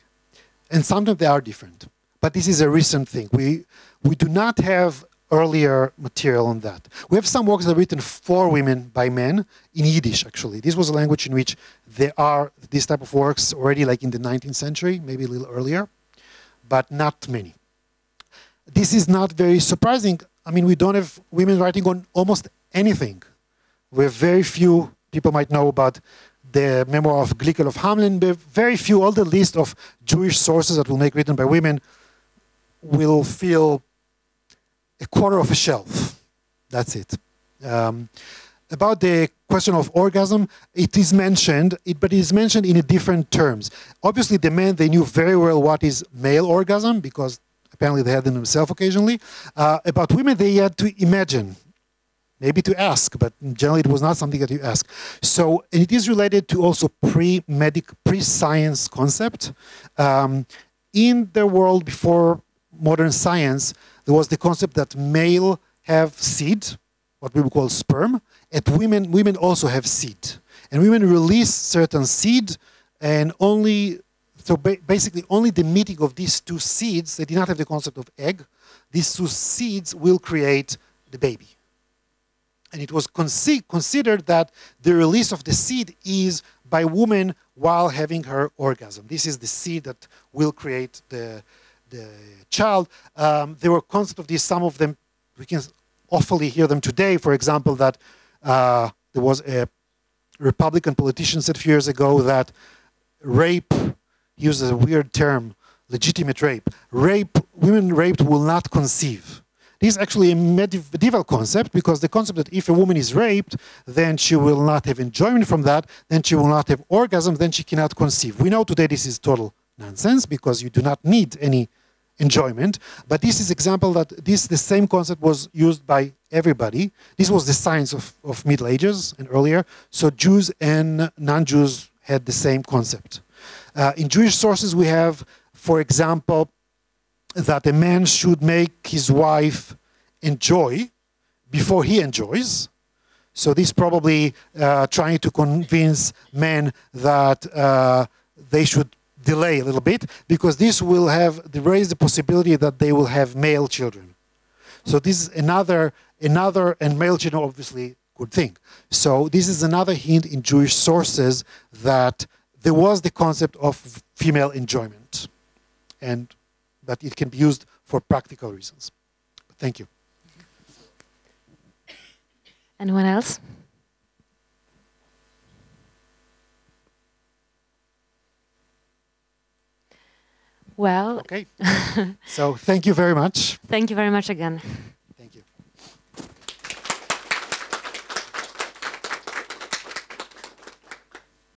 sometimes they are different. But this is a recent thing. We do not have earlier material on that. We have some works that are written for women by men in Yiddish, actually. This was a language in which there are these type of works already, like in the 19th century, maybe a little earlier, but not many. This is not very surprising. I mean, we don't have women writing on almost anything. We have very few, people might know about the memoir of Glickel of Hamelin. Very few, all the list of Jewish sources that will make written by women will fill a quarter of a shelf. That's it. About the question of orgasm, it is mentioned, but it is mentioned in a different terms. Obviously, the men, they knew very well what is male orgasm, because apparently they had them themselves occasionally. About women, they had to imagine, maybe to ask, but generally it was not something that you ask. So it is related to also pre-science concept. In the world before modern science, there was the concept that male have seed, what we would call sperm, and women also have seed. And women release certain seed, and basically only the meeting of these two seeds, they did not have the concept of egg, these two seeds will create the baby. And it was considered that the release of the seed is by woman while having her orgasm. This is the seed that will create the child. There were concepts of this, some of them, we can awfully hear them today. For example, that there was a Republican politician said a few years ago that rape, he uses a weird term, legitimate rape. Women raped will not conceive. This is actually a medieval concept, because the concept that if a woman is raped, then she will not have enjoyment from that, then she will not have orgasm, then she cannot conceive. We know today this is total nonsense, because you do not need any enjoyment. But this is example that the same concept was used by everybody. This was the science of Middle Ages and earlier. So Jews and non-Jews had the same concept. In Jewish sources we have, for example, that a man should make his wife enjoy before he enjoys. So this probably trying to convince men that they should delay a little bit, because this will raise the possibility that they will have male children. So this is another, and male children obviously good thing. So this is another hint in Jewish sources that there was the concept of female enjoyment, and that it can be used for practical reasons. Thank you. Anyone else? Well, okay. So thank you very much. Thank you very much again.